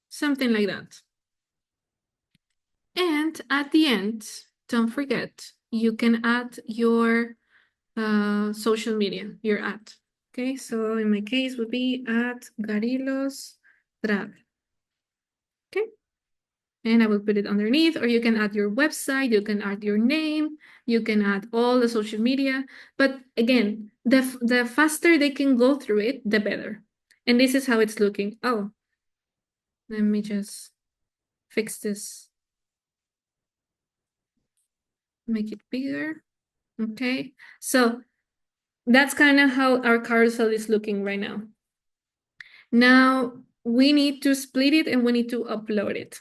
something like that. And at the end, don't forget, you can add your social media, your ad. Okay, so in my case would be at Garilos Travel. Okay, and I will put it underneath, or you can add your website, you can add your name, you can add all the social media. But again, the faster they can go through it, the better. And this is how it's looking. Oh, let me just fix this. Make it bigger. Okay, so that's kind of how our carousel is looking right now. Now we need to split it and we need to upload it.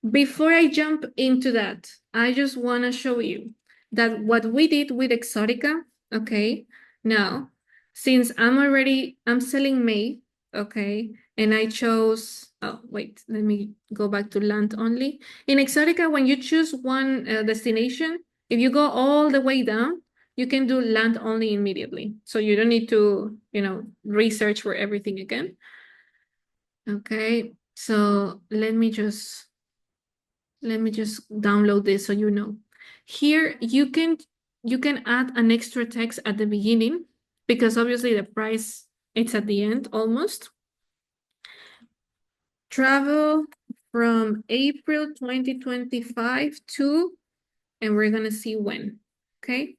Before I jump into that, I just want to show you that what we did with Exotica, okay? Now, since I'm selling May, okay? And I chose, oh, wait, let me go back to land only. In Exotica, when you choose one destination, if you go all the way down, you can do land only immediately. So you don't need to, research for everything again. Okay, so let me just download this so you know. Here you can add an extra text at the beginning because obviously the price it's at the end almost. Travel from April 2025 to, and we're gonna see when. Okay,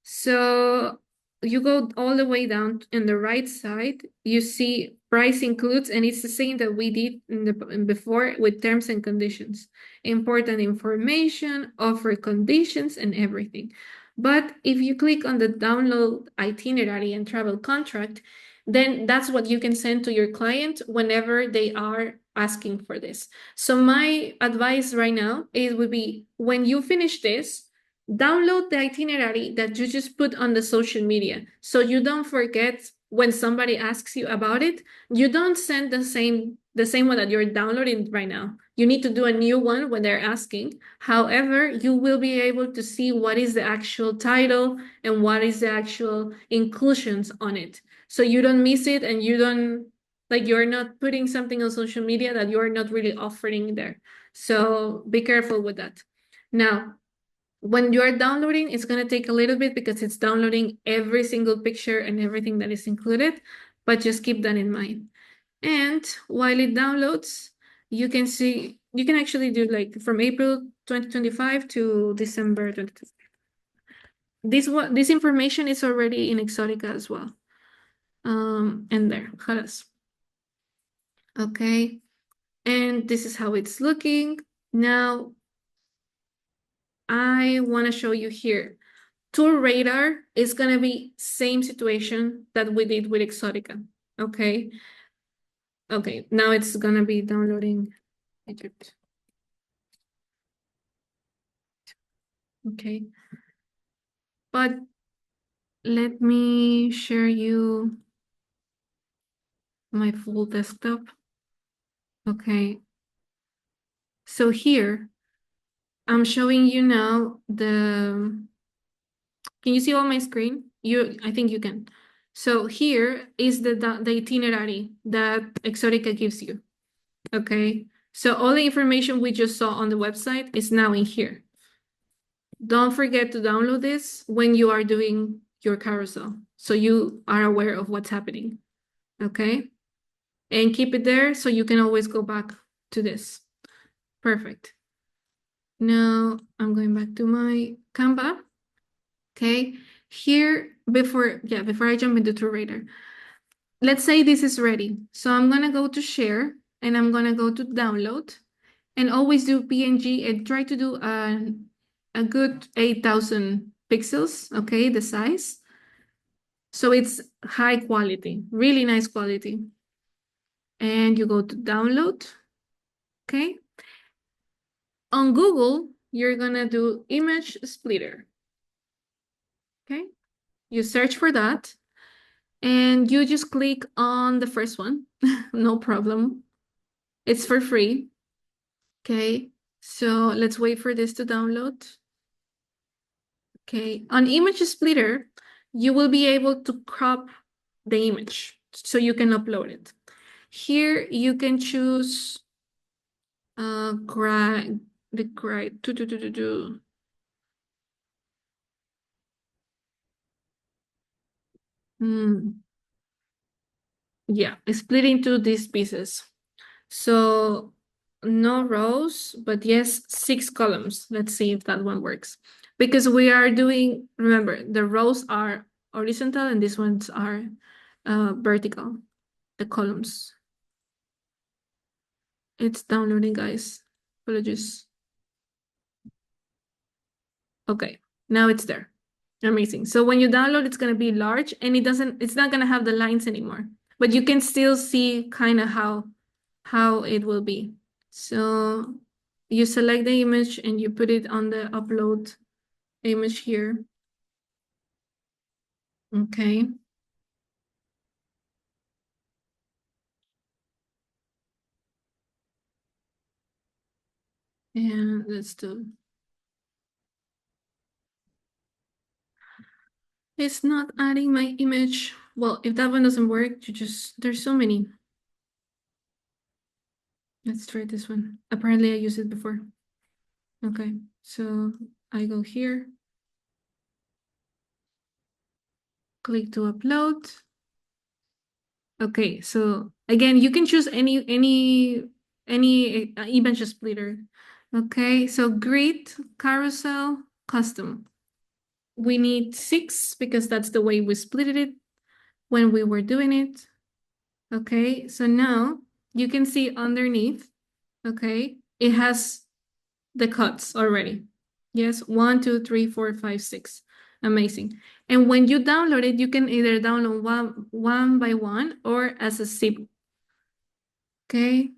so you go all the way down in the right side, you see price includes, and it's the same that we did before with terms and conditions, important information, offer conditions, and everything. But if you click on the download itinerary and travel contract, then that's what you can send to your client whenever they are asking for this. So my advice right now, it would be when you finish this, download the itinerary that you just put on the social media so you don't forget when somebody asks you about it. You don't send the same one that you're downloading right now. You need to do a new one when they're asking. However, you will be able to see what is the actual title and what is the actual inclusions on it, so you don't miss it and you don't, like, you're not putting something on social media that you're not really offering there. So be careful with that. Now, when you're downloading, it's going to take a little bit because it's downloading every single picture and everything that is included, but just keep that in mind. And while it downloads, you can see, you can actually do like from April 2025 to December 2025. This information is already in Exotica as well. And there, خلاص. Okay, and this is how it's looking. Now, I want to show you here. TourRadar is going to be same situation that we did with Exotica. Okay. Okay, now it's going to be downloading Egypt. Okay. But let me share you my full desktop. Okay. So here, I'm showing you now can you see on my screen? I think you can. So here is the itinerary that Exotica gives you. Okay. So all the information we just saw on the website is now in here. Don't forget to download this when you are doing your carousel, so you are aware of what's happening. Okay. And keep it there so you can always go back to this. Perfect. Now I'm going back to my Canva. Okay. Here, before I jump into TourRadar, let's say this is ready. So I'm gonna go to share and I'm gonna go to download and always do PNG and try to do a good 8,000 pixels, okay, the size. So it's high quality, really nice quality. And you go to download, okay? On Google, you're gonna do image splitter, okay? You search for that and you just click on the first one, no problem. It's for free, okay? So let's wait for this to download. Okay, on Image Splitter, you will be able to crop the image so you can upload it. Here you can choose the yeah, split into these pieces. So no rows, but yes, 6 columns. Let's see if that one works. Because we are doing, remember, the rows are horizontal and these ones are vertical, the columns. It's downloading, guys. Apologies. Okay, now it's there. Amazing. So when you download, it's going to be large and it's not going to have the lines anymore, but you can still see kind of how it will be. So you select the image and you put it on the upload image here. Okay. And let's do. It's not adding my image. Well, if that one doesn't work, there's so many. Let's try this one. Apparently I used it before. Okay, so I go here, click to upload. Okay, so again, you can choose any image splitter. Okay, so grid, carousel, custom. We need 6 because that's the way we split it when we were doing it. Okay, so now you can see underneath, okay, it has the cuts already. Yes, 1, 2, 3, 4, 5, 6. Amazing. And when you download it, you can either download one by one or as a zip. Okay,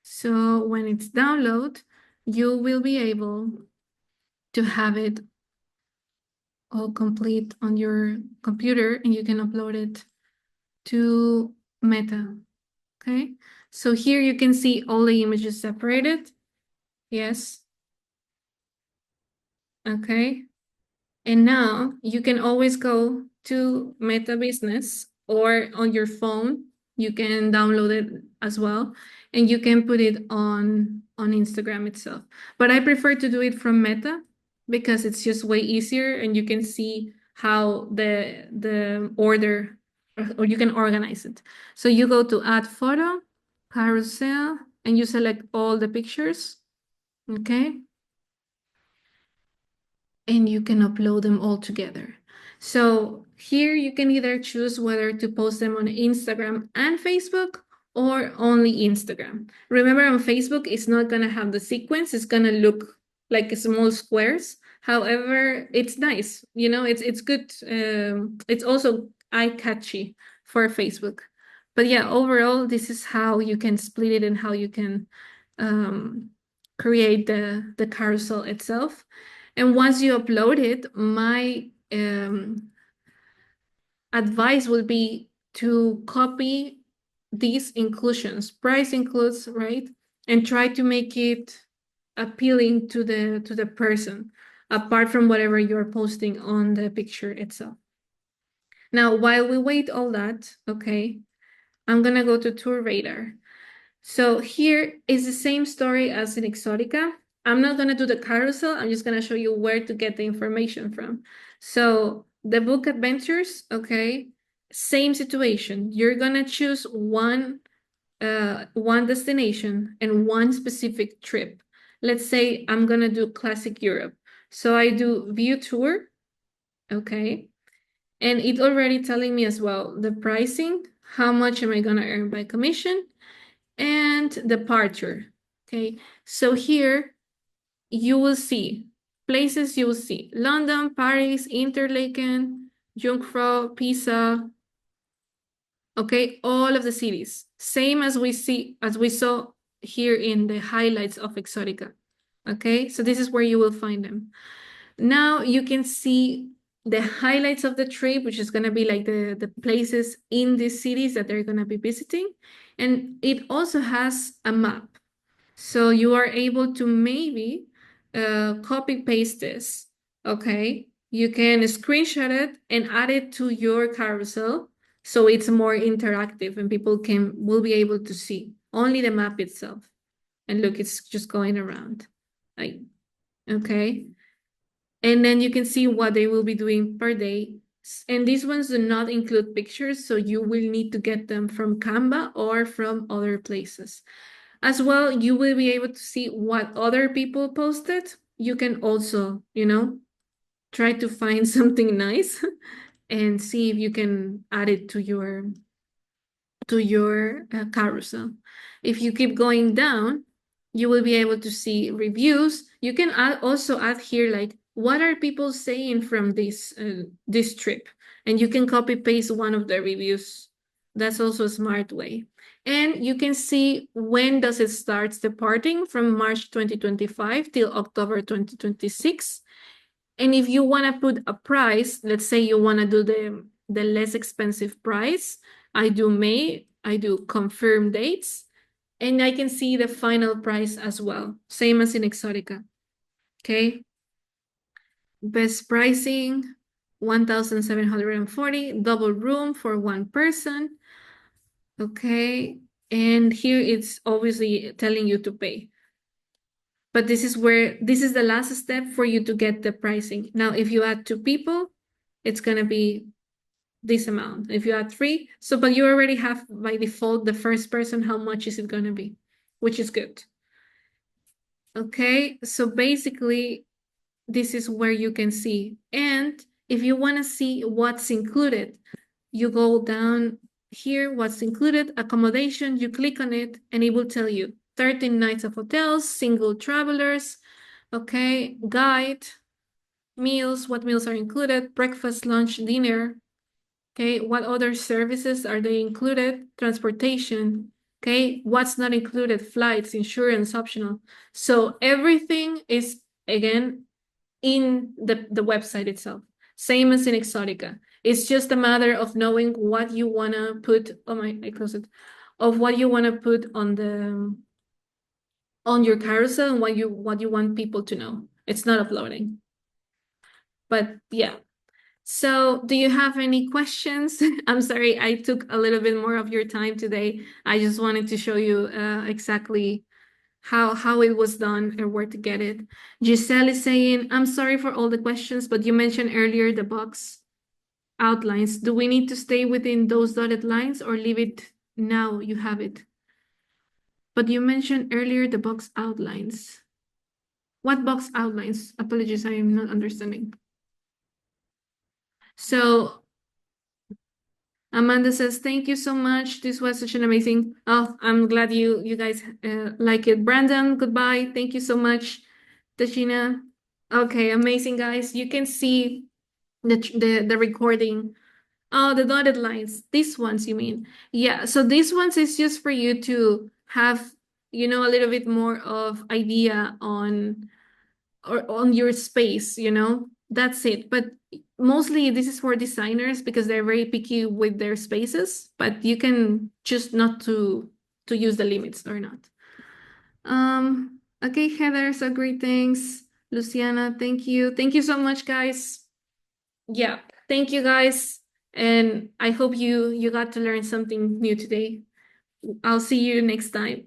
so when it's download, you will be able to have it all complete on your computer and you can upload it to Meta. Okay, so here you can see all the images separated. Yes. Okay. And now you can always go to Meta Business or on your phone. You can download it as well, and you can put it on Instagram itself. But I prefer to do it from Meta because it's just way easier, and you can see how the order or you can organize it. So you go to Add Photo, Carousel, and you select all the pictures. Okay, and you can upload them all together. So here you can either choose whether to post them on Instagram and Facebook or only Instagram. Remember, on Facebook, it's not going to have the sequence. It's going to look like small squares. However, it's nice. You know, it's good. It's also eye-catchy for Facebook. But yeah, overall, this is how you can split it and how you can um, create the carousel itself. And once you upload it, my advice would be to copy these inclusions, price includes, right? And try to make it appealing to the person, apart from whatever you're posting on the picture itself. Now, while we wait all that, okay, I'm gonna go to TourRadar. So here is the same story as in Exotica. I'm not going to do the carousel. I'm just going to show you where to get the information from. So the book adventures, okay, same situation. You're going to choose one destination and one specific trip. Let's say I'm going to do classic Europe. So I do view tour, okay, and it's already telling me as well the pricing, how much am I going to earn by commission, and departure. Okay, so here you will see places. You will see London, Paris, Interlaken, Jungfrau, Pisa. Okay, all of the cities, same as we saw here in the highlights of Exotica. Okay, so this is where you will find them. Now you can see the highlights of the trip, which is going to be like the places in these cities that they're going to be visiting. And it also has a map. So you are able to maybe copy paste this, okay? You can screenshot it and add it to your carousel so it's more interactive and people will be able to see only the map itself. And look, it's just going around. Like, okay. And then you can see what they will be doing per day. And these ones do not include pictures, so you will need to get them from Canva or from other places. As well, you will be able to see what other people posted. You can also, try to find something nice and see if you can add it to your carousel. If you keep going down, you will be able to see reviews. You can also add here like what are people saying from this trip, and you can copy paste one of the reviews. That's also a smart way. And you can see when does it start departing from March 2025 till October 2026. And if you want to put a price, let's say you want to do the less expensive price, I do May, I do confirm dates, and I can see the final price as well, same as in Exotica. Okay. Best pricing, 1,740, double room for one person. Okay. And here it's obviously telling you to pay. But this is the last step for you to get the pricing. Now, if you add two people, it's going to be this amount. If you add three, but you already have by default the first person, how much is it going to be, which is good. Okay, so basically, this is where you can see. And if you want to see what's included, you go down here, what's included, accommodation, you click on it, and it will tell you 13 nights of hotels, single travelers, okay, guide, meals, what meals are included, breakfast, lunch, dinner, okay, what other services are they included, transportation, okay, what's not included, flights, insurance, optional. So everything is, again, in the website itself, same as in Exotica. It's just a matter of knowing what you want to put, I closed it, of what you want to put on your carousel and what you want people to know. It's not uploading. But yeah. So do you have any questions? I'm sorry, I took a little bit more of your time today. I just wanted to show you exactly how it was done or where to get it. Giselle is saying, I'm sorry for all the questions, but you mentioned earlier the box outlines. Do we need to stay within those dotted lines or leave it now you have it? But you mentioned earlier the box outlines. What box outlines? Apologies, I am not understanding. So Amanda says, thank you so much. This was such an amazing. Oh, I'm glad you guys like it. Brandon, goodbye. Thank you so much. Tashina. Okay, amazing, guys. You can see the recording. Oh, the dotted lines. These ones, you mean? Yeah, so these ones is just for you to have, a little bit more of idea on your space, that's it. But mostly this is for designers because they're very picky with their spaces, but you can choose not to use the limits or not. Okay, Heather, so great, thanks. Luciana, thank you. Thank you so much, guys. Yeah, thank you, guys. And I hope you got to learn something new today. I'll see you next time.